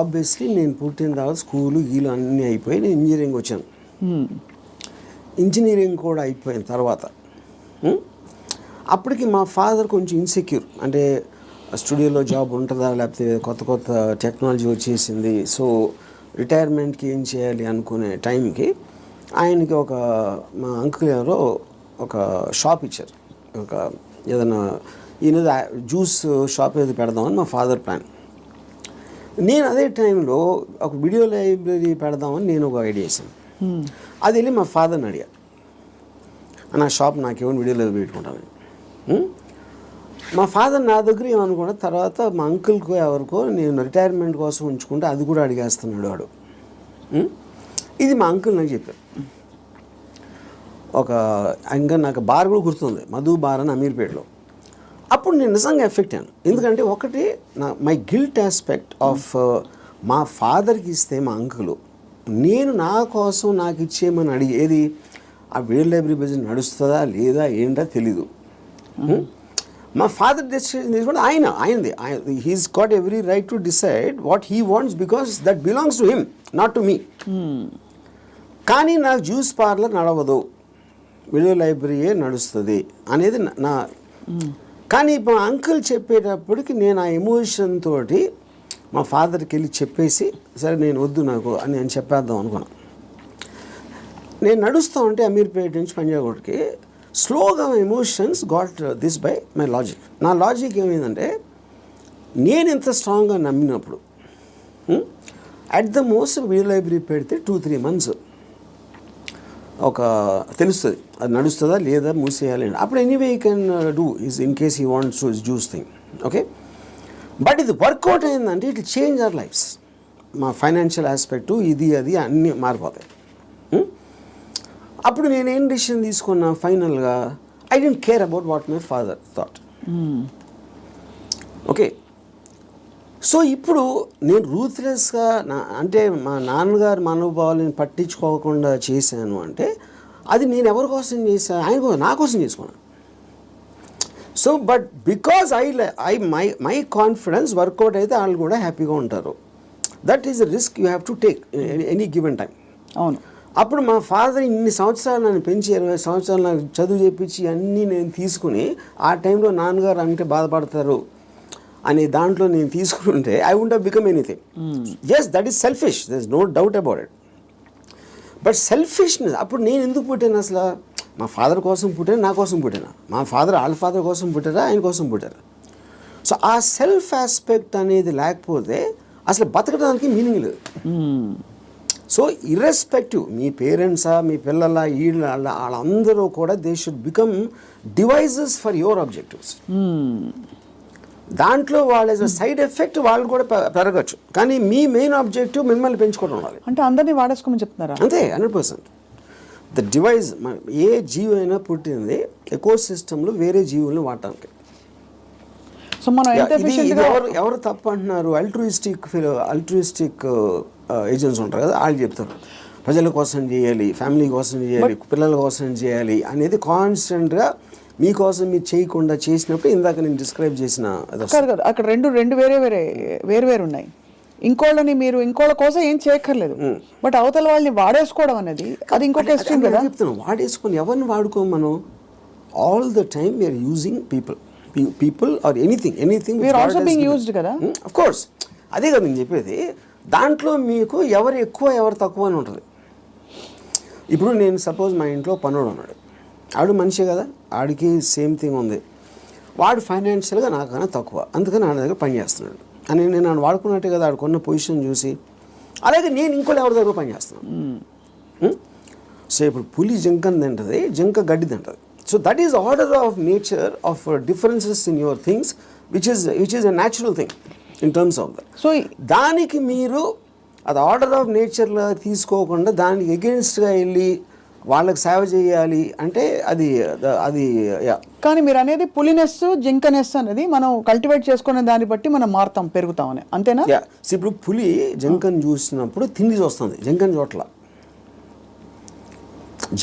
Obviously నేను పుట్టిన తర్వాత స్కూలు గీలు అన్నీ అయిపోయి నేను ఇంజనీరింగ్ వచ్చాను. ఇంజనీరింగ్ కూడా అయిపోయిన తర్వాత అప్పటికి మా ఫాదర్ కొంచెం ఇన్సెక్యూర్, అంటే స్టూడియోలో జాబ్ ఉంటుందా, లేకపోతే కొత్త టెక్నాలజీ వచ్చేసింది, సో రిటైర్మెంట్కి ఏం చేయాలి అనుకునే టైంకి ఆయనకి మా అంకుల్ ఎవరో ఒక షాప్ ఇచ్చారు. ఏదైనా ఈయన జ్యూస్ షాప్ ఏది పెడదామని మా ఫాదర్ ప్లాన్. నేను అదే టైంలో ఒక వీడియో లైబ్రరీ పెడదామని నేను ఒక ఐడియా వేసాను. అది వెళ్ళి మా ఫాదర్ని అడిగా, నా షాప్ నాకేమో వీడియో లైబ్రరీ పెట్టుకుంటాను. మా ఫాదర్ నా దగ్గర ఏమనుకున్నా, తర్వాత మా అంకుల్కో ఎవరికో నేను రిటైర్మెంట్ కోసం ఉంచుకుంటే అది కూడా అడిగేస్తున్నాడు వాడు. ఇది మా అంకుల్ నాకు చెప్పారు. ఇంకా నాకు బార్ కూడా గుర్తుంది, మధు బార్ అని అమీర్పేటలో. అప్పుడు నేను నిజంగా ఎఫెక్ట్ అయ్యాను. ఎందుకంటే ఒకటి మై గిల్ట్ ఆస్పెక్ట్ ఆఫ్ మా ఫాదర్కి ఇస్తే మా అంకులు, నేను నా కోసం నాకు ఇచ్చేయమని అడిగేది ఆ వీడియో లైబ్రరీ బిజినెస్ నడుస్తుందా లేదా ఏంటో తెలీదు. మా ఫాదర్ డెసిషన్ తీసుకుంటే ఆయనది he's got every right to decide what he wants because that belongs to him, not to me. కానీ నాకు జ్యూస్ పార్లర్ నడవదు, వీడియో లైబ్రరీయే నడుస్తుంది అనేది నా. కానీ మా అంకుల్ చెప్పేటప్పటికి నేను ఆ ఎమోషన్ తోటి మా ఫాదర్కి వెళ్ళి చెప్పేసి, సరే నేను వద్దు నాకు అని నేను చెప్పేద్దాం అనుకున్నాను. నేను నడుస్తూ ఉంటే అమీర్పేట నుంచి పంజాగుట్కి స్లోగా emotions got this by my logic. నా లాజిక్ ఏమైందంటే, నేను ఇంత స్ట్రాంగ్గా నమ్మినప్పుడు at the most video library పెడితే 2-3 months తెలుస్తుంది అది నడుస్తుందా లేదా మూసేయాలి. అప్పుడు anyway you can do is in case he wants to juice thing, okay. But ఇది వర్కౌట్ అయిందంటే ఇట్ చేంజ్ అవర్ లైఫ్స్. మా ఫైనాన్షియల్ ఆస్పెక్టు ఇది అది అన్నీ మారిపోతాయి. అప్పుడు నేనేం డిసిషన్ తీసుకున్నా ఫైనల్గా, I don't care about what my father thought. Okay, so ఇప్పుడు నేను రూత్లెస్గా అంటే మా నాన్నగారు మనోభావాలను పట్టించుకోకుండా చేశాను అంటే అది నేను ఎవరి కోసం చేశాను, ఆయన కోసం, నా కోసం చేసుకున్నాను. So but because my confidence work out అయితే వాళ్ళు కూడా హ్యాపీగా ఉంటారు. That is the risk you have to take any given time. అవును. అప్పుడు మా ఫాదర్ ఇన్ని సంవత్సరాలు నన్ను పెంచి 20 సంవత్సరాలు నాకు చదువు చెప్పించి అన్నీ నేను తీసుకుని ఆ టైంలో నాన్నగారు అంటే బాధపడతారు అనే దాంట్లో నేను తీసుకుంటే I won't have become anything. Yes, that is selfish, there is no doubt about it. But selfishness, అప్పుడు నేను ఎందుకు పుట్టాను అసలు? మా ఫాదర్ కోసం పుట్టాను, నా కోసం పుట్టాను. మా ఫాదర్ వాళ్ళ ఫాదర్ కోసం పుట్టారా, ఆయన కోసం పుట్టారా? సో ఆ సెల్ఫ్ ఆస్పెక్ట్ అనేది లేకపోతే అసలు బతకడానికి మీనింగ్ లేదు. సో ఇర్రెస్పెక్టివ్ మీ పేరెంట్సా, మీ పిల్లల, వాళ్ళందరూ కూడా they should become devices for your objectives. దాంట్లో వాళ్ళ సైడ్ ఎఫెక్ట్ వాళ్ళు కూడా పెరగచ్చు, కానీ మీ మెయిన్ ఆబ్జెక్టివ్ మిమ్మల్ని పెంచుకోవడం ఉండాలి. అంటే అందరినీ వాడేసుకోమని చెప్తున్నారా? అంతే, 100%. ద డివైజ్, ఏ జీవి అయినా పుట్టింది ఎకో సిస్టంలో వేరే జీవుల్ని వాడటానికి. సో మనం ఎవరు తప్పు అంటున్నారు? అల్ట్రూయిస్టిక్ ఏజెంట్స్ ఉంటారు కదా, వాళ్ళు చెప్తారు ప్రజల కోసం చేయాలి, ఫ్యామిలీ కోసం చేయాలి, పిల్లల కోసం చేయాలి అనేది కాన్స్టెంట్గా మీకోసం మీరు చేయకుండా చేసినప్పుడు ఇందాక నేను డిస్క్రైబ్ చేసిన అక్కడ రెండు వేరే ఉన్నాయి. ఇంకోళ్ళ కోసం ఏం చేయక్కర్లేదు, బట్ అవతల వాళ్ళని వాడేసుకోవడం అనేది అది ఇంకొక ఎక్స్ట్రీమ్ కదా. చెప్తున్నాను, వాడేసుకొని ఎవరిని వాడుకోం మనం. All the time we're using people or anything we're also being used కదా. ఆఫ్ కోర్స్, అదే కదా నేను చెప్పేది. దాంట్లో మీకు ఎవరు ఎక్కువ ఎవరు తక్కువ అని ఉంటుంది. ఇప్పుడు నేను సపోజ్ మా ఇంట్లో పనుడు ఉన్నాడు, ఆడు మనిషే కదా, ఆడికి సేమ్ థింగ్ ఉంది. వాడు ఫైనాన్షియల్గా నాకన్నా తక్కువ, అందుకని ఆడ దగ్గర పని చేస్తున్నాడు అని నేను ఆడు వాడుకున్నట్టే కదా, ఆడుకున్న పొజిషన్ చూసి. అలాగే నేను ఇంకోటి ఎవరి దగ్గర పని చేస్తున్నాను. సో ఇప్పుడు పులి జింకని తింటుంది, జింక గడ్డి తింటుంది. So that is order of nature of differences in your things which is a natural thing in terms of that. So దానికి మీరు అది ఆర్డర్ ఆఫ్ నేచర్లో తీసుకోకుండా దానికి ఎగెన్స్ట్గా వెళ్ళి వాళ్ళకి సేవ చేయాలి అంటే అది కానీ మీరు అనేది పులినెస్ జింకనెస్ అనేది మనం కల్టివేట్ చేసుకునే దాన్ని బట్టి మనం మారుతాం, పెరుగుతాం అని, అంతేనా? ఇప్పుడు పులి జింకను చూసినప్పుడు తిండి చూస్తుంది, జింకను చోట్ల.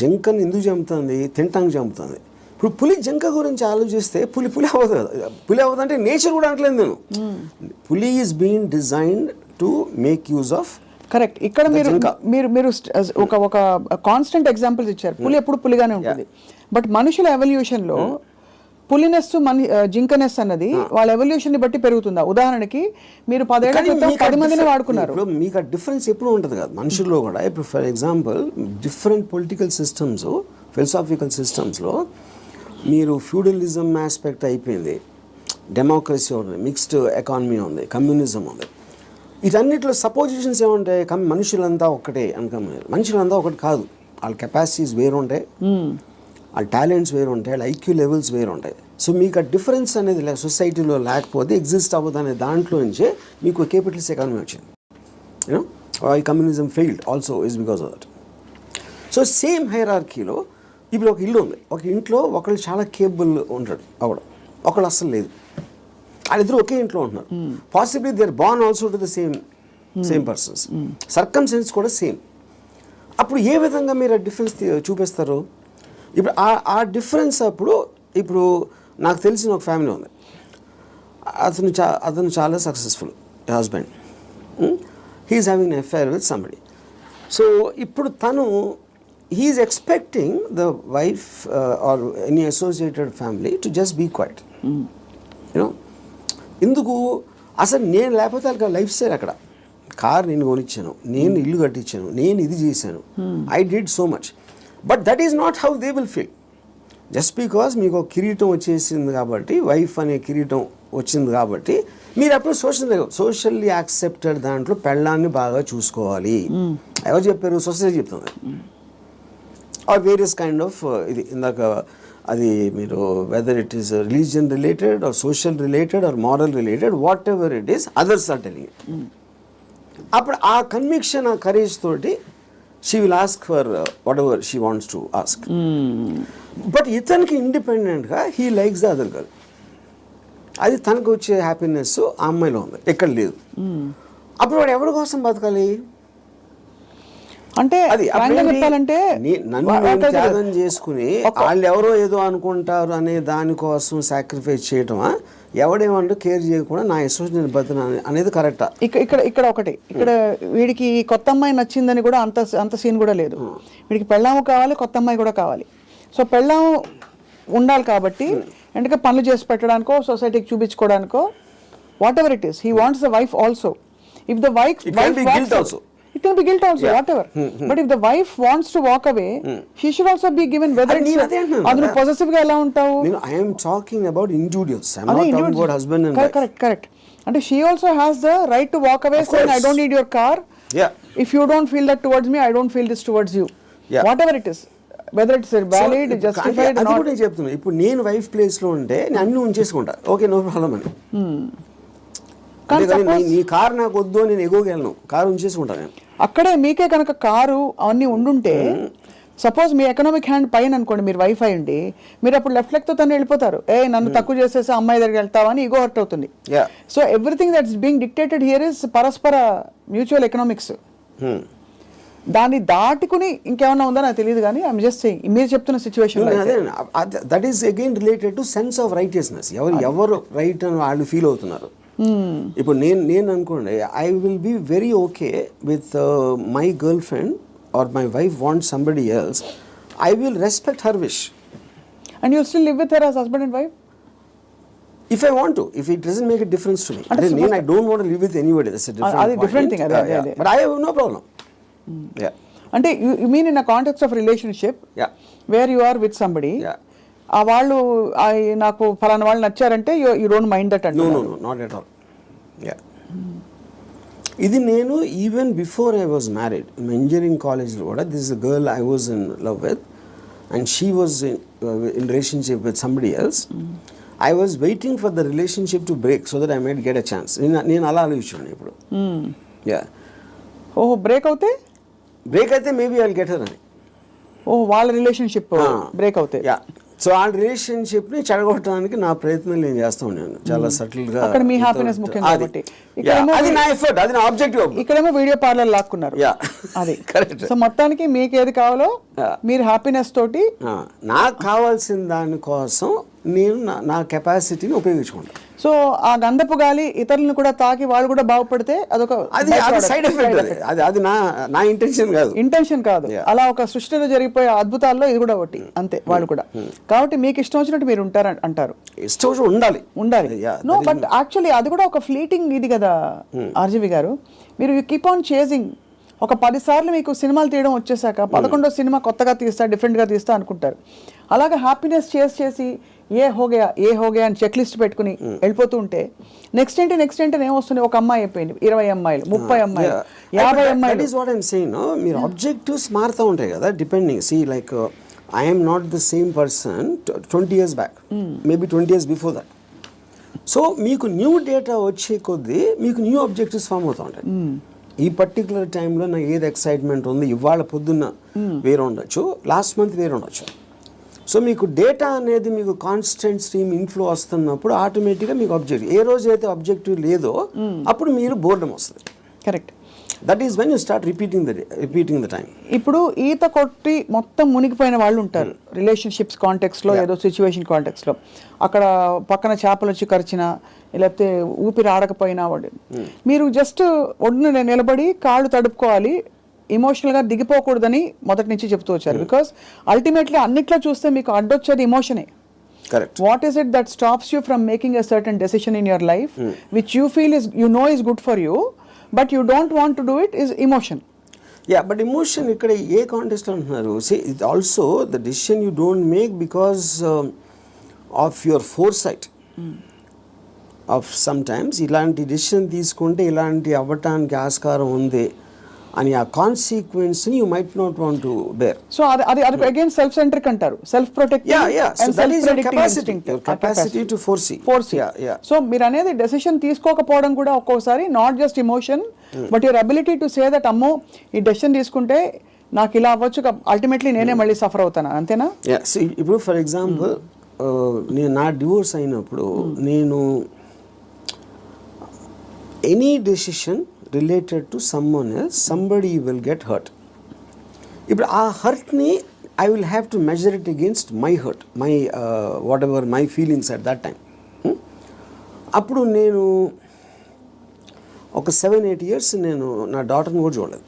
జింకను ఎందుకు చంపుతుంది? తింటానికి చంపుతుంది. ఇప్పుడు పులి జింక గురించి ఆలోచిస్తే పులి అవ్వదు కదా. పులి అవ్వదు అంటే నేచర్ కూడా అంటలేదు నేను. పులి is being designed to make use of. Correct. ఇక్కడ మీరు ఒక కాన్స్టెంట్ ఎగ్జాంపుల్స్ ఇచ్చారు. పులి ఎప్పుడు పులిగానే ఉంటుంది, బట్ మనుషుల ఎవల్యూషన్ లో పులినెస్ జింకనెస్ అన్నది వాళ్ళ ఎవల్యూషన్ ని బట్టి పెరుగుతుందా? ఉదాహరణకి మీరు 10 ఏళ్ల క్రితం 10 మందిని వాడుకున్నారు, మీకు ఆ డిఫరెన్స్ ఎప్పుడు ఉంటుంది కదా మనుషుల్లో కూడా. ఇప్పుడు for example different political systems, philosophical సిస్టమ్స్లో మీరు ఫ్యూడలిజం ఆస్పెక్ట్ అయిపోయింది, డెమోక్రసీ ఉంది, మిక్స్డ్ ఎకానమీ ఉంది, కమ్యూనిజం ఉంది. వీటన్నిటిలో సపోజిషన్స్ ఏముంటాయి? మనుషులంతా ఒక్కటే అనుకోమని. మనుషులంతా ఒకటి కాదు, వాళ్ళ కెపాసిటీస్ వేరు ఉంటాయి, వాళ్ళ టాలెంట్స్ వేరు ఉంటాయి, వాళ్ళ ఐక్యూ లెవెల్స్ వేరు ఉంటాయి. సో మీకు ఆ డిఫరెన్స్ అనేది సొసైటీలో లేకపోతే ఎగ్జిస్ట్ అవ్వదు అనే దాంట్లో నుంచే మీకు క్యాపిటలిస్ట్ ఎకానమీ వచ్చింది. యూనో ఈ communism failed also is because of that. So same హైరార్కీలో ఇప్పుడు ఒక ఇల్లు ఉంది, ఒక ఇంట్లో ఒకళ్ళు చాలా కేపబుల్ ఉంటాడు అవడం, ఒకళ్ళు అస్సలు లేదు. వాళ్ళిద్దరు ఒకే ఇంట్లో ఉంటున్నారు. Possibly they are born also to the same persons, circumstances కూడా సేమ్. అప్పుడు ఏ విధంగా మీరు ఆ డిఫరెన్స్ చూపిస్తారు? ఇప్పుడు ఆ డిఫరెన్స్ అప్పుడు ఇప్పుడు నాకు తెలిసిన ఒక ఫ్యామిలీ ఉంది, అతను చాలా successful husband, he's having an affair with somebody. So ఇప్పుడు తను he's expecting the wife or any associated family to just be quiet. You know ఎందుకు? అసలు నేను లేకపోతే వాళ్ళకి లైఫ్ స్టైల్ అక్కడ, కార్ నేను కొనిచ్చాను, నేను ఇల్లు కట్టించాను, నేను ఇది చేశాను, I did so much. But that is not how they will feel. Just because మీకు ఒక కిరీటం వచ్చేసింది కాబట్టి, వైఫ్ అనే కిరీటం వచ్చింది కాబట్టి మీరు అప్పుడు సోషల్లీ యాక్సెప్టెడ్ దాంట్లో పెళ్ళాన్ని బాగా చూసుకోవాలి. ఎవరు చెప్పారు? సొసైటీ చెప్తుంది. ఆర్ వేరియస్ కైండ్ ఆఫ్ ఇది ఇందాక అది మీరు whether it is religion related or social related or moral related, whatever it is, others are telling. అప్పుడు ఆ కన్విక్షన్, ఆ కరేజ్ తోటి she will ask for whatever she wants to ask. But ఇతనికి ఇండిపెండెంట్గా he likes the other girl. అది తనకు వచ్చే happiness ఆ అమ్మాయిలో ఉంది, ఎక్కడ లేదు. అప్పుడు వాడు ఎవరి కోసం బతకాలి? అంటే అది చెప్పాలంటే నన్ను త్యాగం చేసుకుని వాళ్ళు ఎవరో ఏదో అనుకుంటారు అనే దానికోసం సాక్రిఫైస్ చేయటమా, ఎవడేమంటూ కేర్ చేయకుండా నా ఇష్టం నేను బతున్నా అనేది కరెక్టా? ఇక్కడ ఒకటి, ఇక్కడ వీడికి కొత్త అమ్మాయి నచ్చిందని కూడా అంత సీన్ కూడా లేదు. వీడికి పెళ్ళాము కావాలి, కొత్త అమ్మాయి కూడా కావాలి. సో పెళ్ళాము ఉండాలి కాబట్టి ఎందుకంటే పనులు చేసి పెట్టడానికో సొసైటీకి చూపించుకోవడానికో whatever it is, he wants the wife also. If the wife it can be guilt also, whatever. But if the wife wants to walk away, she should also be given, whether it's adu possessive ga ela untavu. I am talking about individuals, I am not talking about husband and wife. Correct. And she also has the right to walk away saying I don't need your car. If you don't feel that towards me, I don't feel this towards you. Whatever it is, whether it's valid, justified or not. అది కూడా చెప్తున్నా, ఇప్పుడు నేను wife place లో ఉంటే నేను అన్ని ఉంచేసుకుంటా, okay no problem అని. నీ కారు నాకు వద్దు, నేను ఎగోగలను, కారు ఉంచేసుకుంటా నేను. అక్కడే మీకే కనుక కారు అవన్నీ ఉండుంటే, సపోజ్ మీ ఎకనామిక్ హ్యాండ్ పైన అనుకోండి, మీరు వైఫ్ అయ్యండి, మీరు అప్పుడు లెఫ్ట్ లెగ్ తో తను వెళ్ళిపోతారు. నన్ను తక్కువ చేసేసి అమ్మాయి దగ్గరికి వెళ్తావని ఈగో హర్ట్ అవుతుంది. So everything that's being dictated here is పరస్పర మ్యూచువల్ ఎకనామిక్స్. దాన్ని దాటుకుని ఇంకేమన్నా ఉందో నాకు తెలియదు, కానీ ఐఎమ్ జస్ట్ సేయింగ్ మీరు చెప్తున్న situation that is again related to sense of righteousness. ఎవరు రైట్ అని వాళ్ళు ఫీల్ అవుతున్నారు. ఇప్పుడు నేను అనుకోండి, I will be very okay with my girlfriend or my wife want somebody else, I will respect her wish. And you still live with her as husband and wife? If I want to, if it doesn't make a difference to me. I don't want to live with anybody, that's a different thing. But I have no problem. అంటే you mean in a context of relationship where you are with somebody, ఆ వాళ్ళు నాకు ఫలానా వాళ్ళు నచ్చారంటే you don't mind that at all? No, not at all. ఇది నేను even before I was married, engineering కాలేజ్లో కూడా this is a girl I was in love with and she was in relationship with somebody else. I was waiting for the relationship to break so that I might get a chance. నేను అలా ఆలోచించాను ఇప్పుడు. ఓహో, break అయితే maybe I will get her అని. ఓహో, వాళ్ళ relationship break అవుతాయి. సో ఆ రిలేషన్షిప్ని చెడగొట్టడానికి నా ప్రయత్నం నేను చేస్తూ ఉన్నాను చాలా సటిల్గా. అక్కడ మీ హ్యాపీనెస్ ముఖ్యం కాబట్టి అది నా ఎఫర్ట్, అది నా ఆబ్జెక్టివ్. ఇక్కడేమో వీడియో పార్లర్ లాక్కున్నారు. అది కరెక్ట్. సో మొత్తానికి మీకు ఏది కావాలో మీరు హ్యాపీనెస్ తోటి, నాకు కావాల్సిన దానికోసం నేను నా కెపాసిటీని ఉపయోగించుకుంటాను. సో ఆ గంధపు గాలి ఇతరులను కూడా తాకి వాళ్ళు కూడా బాగుపడితే అదొక సైడ్ ఎఫెక్ట్. అది నా ఇంటెన్షన్ కాదు. అలా ఒక సృష్టిలో జరిగిపోయే అద్భుతాల్లో ఇది కూడా ఒకటి అంతే. వాళ్ళు కూడా కాబట్టి మీకు ఇష్టం వచ్చినట్టు మీరు ఉంటారు అంటారు. ఇష్టం ఉండాలి. నో, బట్ యాక్చువల్లీ అది కూడా ఒక ఫ్లీటింగ్ ఇది కదా ఆర్జీవి గారు. మీరు యూ కీప్ ఆన్ చేజింగ్. ఒక 10 సార్లు మీకు సినిమాలు తీయడం వచ్చేసాక 11వ సినిమా కొత్తగా తీస్తా, డిఫరెంట్గా తీస్తా అనుకుంటారు. అలాగే హ్యాపీనెస్ చేసి ఏ హోగయా అని చెక్ లిస్ట్ పెట్టుకుని వెళ్ళిపోతూ ఉంటే నెక్స్ట్ ఏంటి ఏమొస్తుంది? ఒక అమ్మాయి అయిపోయింది, 20 అమ్మాయిలు, 30 అమ్మాయిలు, 50 అమ్మాయిలు. మీరు ఆబ్జెక్టివ్స్ మారుతూ ఉంటాయి కదా, depending. See like I am not the same person 20 years back, maybe 20 years before that. So మీకు న్యూ డేటా వచ్చే కొద్దీ మీకు న్యూ ఆబ్జెక్టివ్స్ ఫామ్ అవుతూ ఉంటాయి. ఈ పర్టికులర్ టైంలో నాకు ఏది ఎక్సైట్మెంట్ ఉంది, ఇవాళ పొద్దున్న వేరే ఉండొచ్చు, లాస్ట్ మంత్ వేరే ఉండొచ్చు. సో మీకు డేటా అనేది మీకు కాన్స్టెంట్ స్ట్రీమ్ ఇన్ఫ్లో వస్తున్నప్పుడు ఆటోమేటిక్గా మీకు ఆబ్జెక్టివ్, ఏ రోజు అయితే ఆబ్జెక్టివ్ లేదో అప్పుడు మీరు బోర్డమ్ వస్తుంది. Correct. That is when you start repeating the time. ఇప్పుడు ఈత కొట్టి మొత్తం మునిగిపోయిన వాళ్ళు ఉంటారు రిలేషన్షిప్స్ కాంటెక్స్లో, ఏదో సిచ్యువేషన్ కాంటెక్స్లో. అక్కడ పక్కన చేపలు వచ్చి కరిచినా, లేకపోతే ఊపిరి ఆడకపోయినా వాడు, మీరు జస్ట్ ఒడ్డున నిలబడి కాళ్ళు తడుపుకోవాలి, ఇమోషనల్గా దిగిపోకూడదని మొదటి నుంచి చెప్తూ వచ్చారు. బికాస్ అల్టిమేట్లీ అన్నిట్లో చూస్తే మీకు అడ్డొచ్చేది ఇమోషనే. Correct. What is it that stops you from making a certain decision in your life which you feel is, you know, is good for you but you don't want to do it, is emotion. Yeah, but emotion ఇక్కడ ఏ context అంటున్నారు? See, it also the decision you don't make because of your foresight. Of sometimes ఇలాంటి decision తీసుకుంటే ఇలాంటి అవ్వటానికి ఆస్కారం ఉంది అని ఆ కాన్సిక్వెన్స్ని you might not want to bear. So అది అగైన్ సెల్ఫ్ సెంట్రిక్ అంటారు, self protective and self predicting instinct, capacity to foresee. So మీరు అనేది డెసిషన్ తీసుకోకపోవడం కూడా ఒక్కోసారి not just emotion but your ability to say that అమ్మో ఈ డెసిషన్ తీసుకుంటే నాకు ఇలా అవ్వచ్చు, అల్టిమేట్లీ నేనే మళ్ళీ సఫర్ అవుతాను, అంతేనా? ఇప్పుడు ఫర్ ఎగ్జాంపుల్ నేను నా డివోర్స్ అయినప్పుడు నేను any decision related to someone else somebody will get hurt. ఇప్పుడు ఆ హర్ట్ని I will have to measure it against my hurt, my whatever my feelings at that time. అప్పుడు నేను ఒక 7-8 years నేను నా డాటర్ని కూడా చూడలేదు.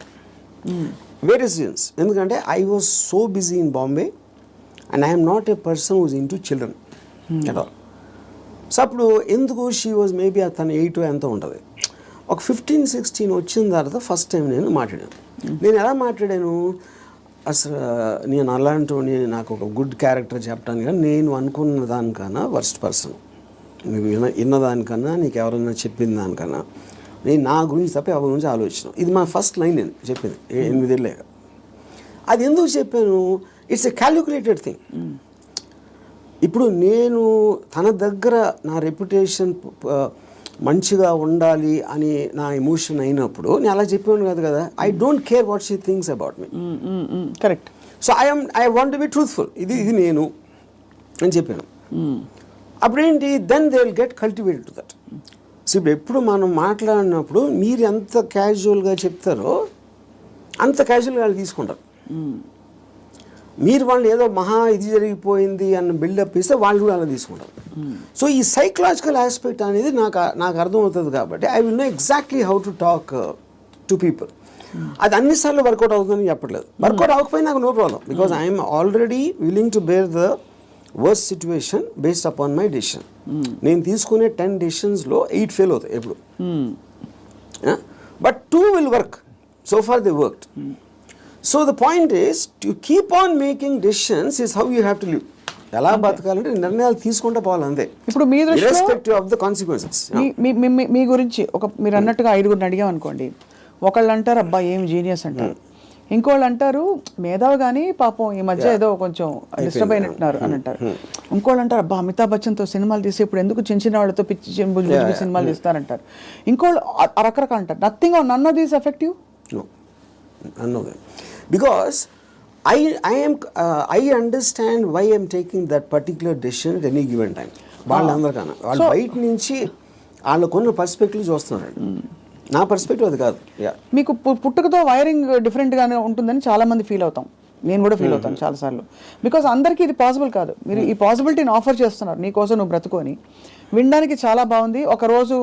Various reasons. ఎందుకంటే I was so busy in Bombay and I'm not a person who's into children at all. So అప్పుడు ఎందుకు షీ వాజ్ మేబీ తన 8 ఎంతో ఉంటుంది. ఒక 15-16 వచ్చిన తర్వాత ఫస్ట్ టైం నేను మాట్లాడాను. నేను ఎలా మాట్లాడాను, అసలు నేను అలాంటి నాకు ఒక గుడ్ క్యారెక్టర్ చెప్పడానికి కానీ నేను అనుకున్న దానికన్నా వర్స్ట్ పర్సన్, నువ్వు విన్నదానికన్నా నీకు ఎవరైనా చెప్పిన దానికన్నా నేను నా గురించి తప్ప ఎవరి గురించి ఆలోచన. ఇది మా ఫస్ట్ లైన్ నేను చెప్పింది 8 ఏళ్ళేక. అది ఎందుకు చెప్పాను, ఇట్స్ ఎ క్యాలిక్యులేటెడ్ థింగ్. ఇప్పుడు నేను తన దగ్గర నా రెప్యుటేషన్ మంచిగా ఉండాలి అని నా ఎమోషన్ అయినప్పుడు నేను అలా చెప్పాను కాదు కదా. I don't care what she thinks about me. Correct. So I want to be truthful. ఇది నేను అని చెప్పాను. అప్పుడేంటి, then they will get cultivated to that. So ఇప్పుడు ఎప్పుడు మనం మాట్లాడినప్పుడు మీరు ఎంత క్యాజువల్గా చెప్తారో అంత క్యాజువల్గా వాళ్ళు తీసుకుంటారు. మీరు వాళ్ళు ఏదో మహా ఇది జరిగిపోయింది అన్న బిల్డప్ ఇస్తే వాళ్ళు కూడా అలా తీసుకుంటారు. సో ఈ సైకలాజికల్ ఆస్పెక్ట్ అనేది నాకు అర్థమవుతుంది కాబట్టి I will know exactly how to talk to people. అది అన్నిసార్లు వర్కౌట్ అవుతుందని చెప్పట్లేదు. వర్కౌట్ అవ్వకపోయినా నాకు no problem, because I'm already willing to bear the worst situation based upon my decision. నేను తీసుకునే 10 డెసిషన్స్లో 8 ఫెయిల్ అవుతాయి ఎప్పుడు. But 2 will work. So far they worked. So the point is to keep on making decisions is how you have to live. ఎలా బతకాలంటే నిర్ణయాలు తీసుకుంటూ పోవాలి అంతే. ఇప్పుడు మీ దృష్టిలో ఇర్రెస్పెక్టివ్ ఆఫ్ ద కాన్సిక్వెన్సెస్. మీ గురించి మీరు అన్నట్టుగా 5గురిని అడిగాం అనుకోండి, ఒకళ్ళు అంటారు అబ్బా ఏం జీనియస్ అంటారు, ఇంకోళ్ళు అంటారు మేధావి కానీ పాపం ఈ మధ్య ఏదో కొంచెం డిస్టర్బ్ అయినట్టున్నారు అని అంటారు, ఇంకోళ్ళు అంటారు అబ్బా అమితాబ్ బచ్చన్తో సినిమాలు తీసి ఇప్పుడు ఎందుకు చిన్న చిన్న వాళ్ళతో పిచ్చి సినిమాలు తీస్తారంటారు, ఇంకోళ్ళు రకరకాలు అంటారు. Nothing or none of these effective. None of them. Because I understand why I am taking that particular decision at any given time. వాళ్ళందరికన్నా వాళ్ళు బయట నుంచి వాళ్ళకున్న పర్స్పెక్టివ్ చూస్తున్నారు. నా పర్స్పెక్టివ్ అది కాదు. మీకు పుట్టుకతో వైరింగ్ డిఫరెంట్గానే ఉంటుందని చాలా మంది ఫీల్ అవుతాం. నేను కూడా ఫీల్ అవుతాను చాలాసార్లు. బికాజ్ అందరికీ ఇది పాసిబుల్ కాదు. మీరు ఈ పాసిబిలిటీని ఆఫర్ చేస్తున్నారు, నీకోసం నువ్వు బ్రతుకొని. వినడానికి చాలా బాగుంది. ఒకరోజు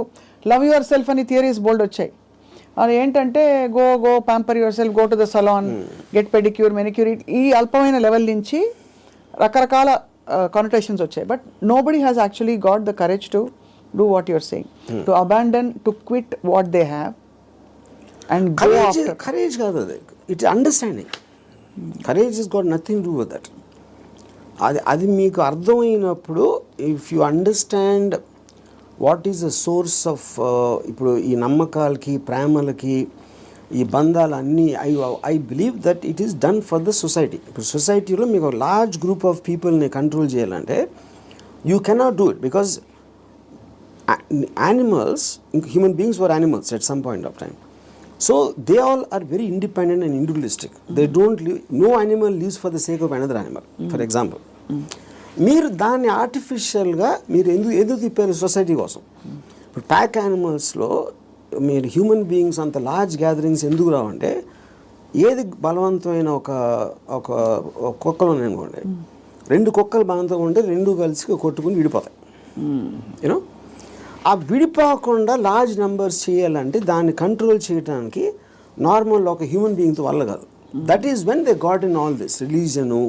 లవ్ యువర్ సెల్ఫ్ అని థియరీస్ బోల్డ్ వచ్చాయి. అది ఏంటంటే go pamper your self, go to the salon, get pedicure, manicure, ఈ అల్పమైన లెవెల్ నుంచి రకరకాల కానోటేషన్స్ వచ్చాయి. But nobody has actually got the courage to do what your saying, to abandon, to quit what they have and go after. Courage కాదు అది, it understanding. Courage is got nothing to do with that. అది మీకు అర్థమైనప్పుడు, if you understand what is the source of, ఇప్పుడు ఈ నమ్మకాలకి, ప్రేమలకి, ఈ బంధాలన్నీ, I believe that it is done for the society. ఇప్పుడు సొసైటీలో మీకు లార్జ్ గ్రూప్ ఆఫ్ పీపుల్ని కంట్రోల్ చేయాలంటే you cannot do it, because animals, human beings were animals at some point of time. So they all are very independent and individualistic. They don't live, no animal lives for the sake of another animal. For example, మీరు దాన్ని ఆర్టిఫిషియల్గా మీరు ఎందుకు తిప్పారు society కోసం. ఇప్పుడు pack యానిమల్స్లో మీరు human beings అంత లార్జ్ గ్యాదరింగ్స్ ఎందుకు రావంటే, ఏది బలవంతమైన ఒక కుక్కలు అనుకోండి, 2 కుక్కలు బలవంతంగా ఉంటే 2 కలిసి కొట్టుకుని విడిపోతాయి. యూనో, ఆ విడిపోకుండా లార్జ్ నెంబర్స్ చేయాలంటే దాన్ని కంట్రోల్ చేయడానికి నార్మల్ ఒక హ్యూమన్ బీయింగ్తో వల్ల కాదు. That is when they got in all this religion,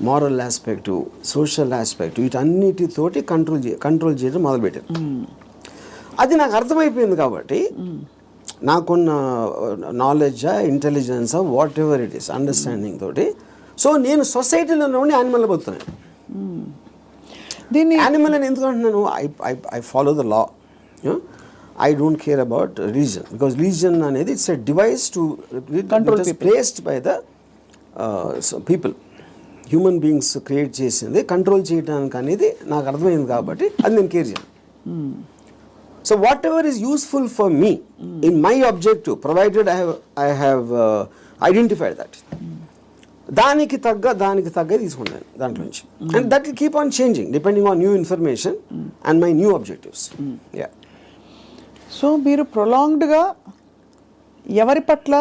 moral aspect, social aspect, వీటన్నిటితోటి కంట్రోల్ చేయడం మొదలుపెట్టారు. అది నాకు అర్థమైపోయింది కాబట్టి నాకున్న నాలెడ్జా, ఇంటెలిజెన్సా, whatever it is, understanding తోటి, సో నేను సొసైటీలో ఉండి యానిమల్ బతుకుతున్నాను. దీన్ని యానిమల్ అని ఎందుకు అంటున్నాను, I follow the law. I don't care about religion, because religion అనేది it's a device to control, placed by the people. Human beings create చేసింది కంట్రోల్ చేయడానికి అనేది నాకు అర్థమైంది కాబట్టి అది నేను కేర్ చేయను. So whatever is useful for me in my objective, provided I have identified that, దానికి తగ్గ తీసుకుంటాను దాంట్లో నుంచి. And that will keep on changing depending on new information and my new objectives. Yeah. So మీరు ప్రొలాంగ్డ్గా ఎవరి పట్ల,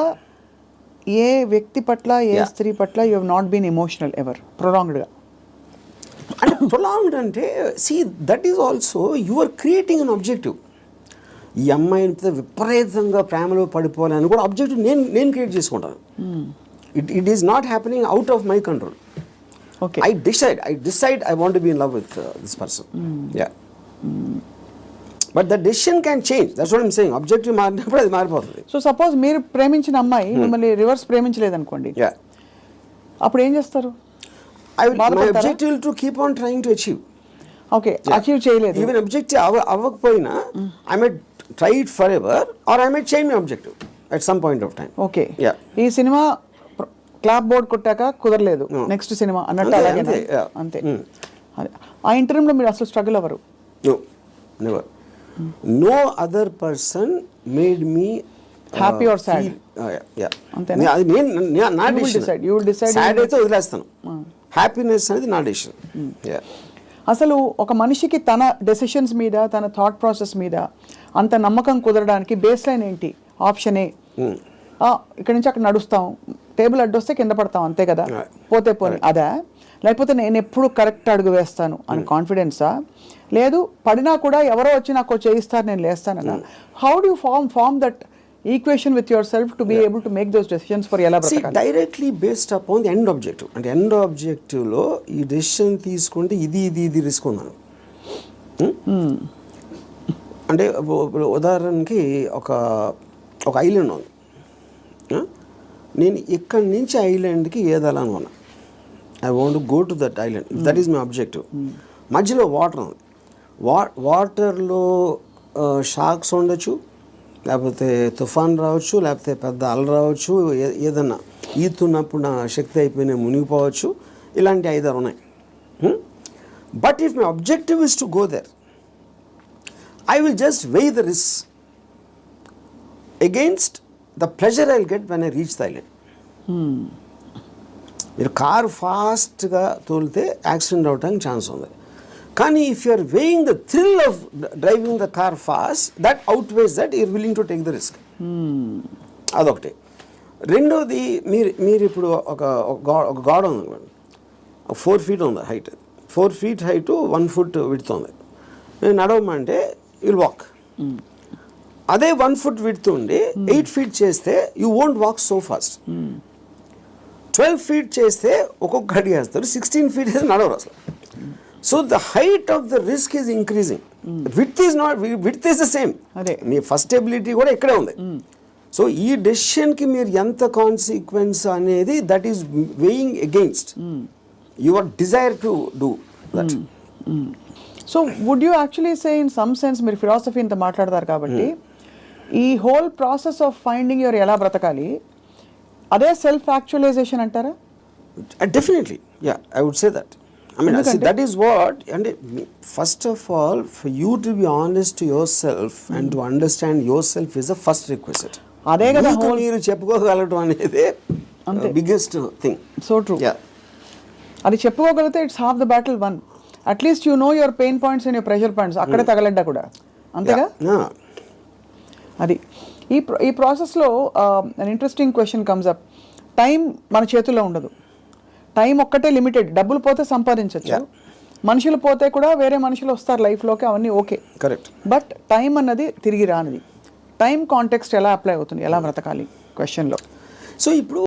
ఏ వ్యక్తి పట్ల, ఏ స్త్రీ పట్ల you have not been emotional ever ప్రొలాంగ్డ్గా? అంటే ప్రొలాంగ్డ్ అంటే see that is also you are creating an objective. ఈ అమ్మాయితో విపరీతంగా ప్రేమలో పడిపోవాలని కూడా ఆబ్జెక్టివ్ నేను క్రియేట్ చేసుకుంటాను. It is not happening out of my control. Okay. I decide I want to be in love with this person. Yeah. But the decision can change. That's what I'm saying. Objective మారినప్పుడు అది మారిపోతుంది. So suppose మీరు ప్రేమించిన అమ్మాయి మిమ్మల్ని reverse ప్రేమించలేదు అనుకోండి, Yeah. అప్పుడు ఏం చేస్తారు? My objective will to keep on trying to achieve. Okay, achieve చేయలేదు. Even objective అవ్వకపోయినా I might try it forever or I might change my objective at some point of time. Okay. Yeah. ఈ cinema clap board కొట్టాక కుదరలేదు, next cinema అన్నట్టు అలాగే అంతే. అదే ఆ ఇంటర్వ్యూలో మీరు అసలు స్ట్రగుల్ అవ్వరు? No, never. No other person made me happy or sad? అంతేనా? అది నా decision. You will decide. Sad అయితే వదిలేస్తాను. హ్యాపీనెస్ అనేది నా డెసిషన్. అసలు ఒక మనిషికి తన డెసిషన్స్ మీద, తన థాట్ ప్రాసెస్ మీద అంత నమ్మకం కుదరడానికి బేస్ లైన్ ఏంటి? ఆప్షన్ ఏ, ఇక్కడ నుంచి అక్కడ నడుస్తాం, టేబుల్ అడ్డొస్తే కింద పడతాం, అంతే కదా, పోతే పోనీ అదా? లేకపోతే నేను ఎప్పుడు కరెక్ట్ అడుగు వేస్తాను అని కాన్ఫిడెన్సా? లేదు పడినా కూడా ఎవరో వచ్చి నాకు చేయిస్తారు, నేను లేస్తానన్నా? How do you form that equation with yourself to be able to make those decisions for ఎలా బ్రతకాలి? Directly based upon the end objective. అంటే ఎండ్ ఆబ్జెక్టివ్లో ఈ డెసిషన్ తీసుకుంటే ఇది రిస్క్ ఉన్నాను. అంటే ఉదాహరణకి ఒక ఐలాండ్ ఉంది. నేను ఇక్కడి నుంచి ఐలాండ్కి ఏదాలని ఉన్నా. I want go to that island, that is my objective. మధ్యలో వాటర్ ఉంది. వాటర్లో షార్క్స్ ఉండొచ్చు, లేకపోతే తుఫాన్ రావచ్చు, లేకపోతే పెద్ద అల రావచ్చు, ఏదన్నా ఈతున్నప్పుడు నా శక్తి అయిపోయినా మునిగిపోవచ్చు. ఇలాంటి 5-6 ఉన్నాయి. But if my objective is to go there, I will just weigh the risk against the pleasure I will get when I reach the island. మీరు కారు ఫాస్ట్గా తోలితే యాక్సిడెంట్ అవడానికి ఛాన్స్ ఉంది. కానీ if you are weighing the thrill of driving the car fast, that outweighs that you're willing to take the risk. అదొకటి. రెండోది, మీరు ఇప్పుడు ఒక గోడ ఉంది, 4 feet ఉంది height, 4 feet height 1 foot width ఉంది. నేను నడవమంటే విల్ వాక్. అదే 1 foot విడ్త్ ఉండి 8 feet చేస్తే you won't walk so fast. 12 feet చేస్తే ఒక్కొక్క అడిగి వేస్తారు, 16 feet అయితే నడవరు అసలు. So the height of the risk is increasing. Width is the same. Me first ability కూడా ఇక్కడే ఉంది. సో ఈ డెసిషన్కి మీరు ఎంత కాన్సిక్వెన్స్ అనేది that is weighing against your desire to do that. So would you actually say in some sense, మీరు philosophy ఇంత మాట్లాడతారు కాబట్టి, ఈ whole process of finding your ఎలా బ్రతకాలి అదే సెల్ఫ్ యాక్చువలైజేషన్ అంటారా? Definitely, yeah, I would say that. I mean, see, that is what, and first of all, for you to be honest to yourself and to understand yourself is the first requisite. అదే కదా మీరు చెప్పుకోగలటం అనేది biggest thing. So true. అది చెప్పుకోగలిగితే it's half the battle won. At least you know your pain points and your pressure points, అక్కడే తగలడ్డా కూడా, అంతేగా? అది ఈ ప్రాసెస్లో an interesting question comes up. Time మన చేతుల్లో ఉండదు. టైం ఒక్కటే లిమిటెడ్. డబ్బులు పోతే సంపాదించవచ్చు, మనుషులు పోతే కూడా వేరే మనుషులు వస్తారు లైఫ్లోకి, అవన్నీ ఓకే, కరెక్ట్. బట్ టైం అన్నది తిరిగి రానిది. టైం కాంటెక్స్ట్ ఎలా అప్లై అవుతుంది, ఎలా బ్రతకాలి క్వశ్చన్లో? సో ఇప్పుడు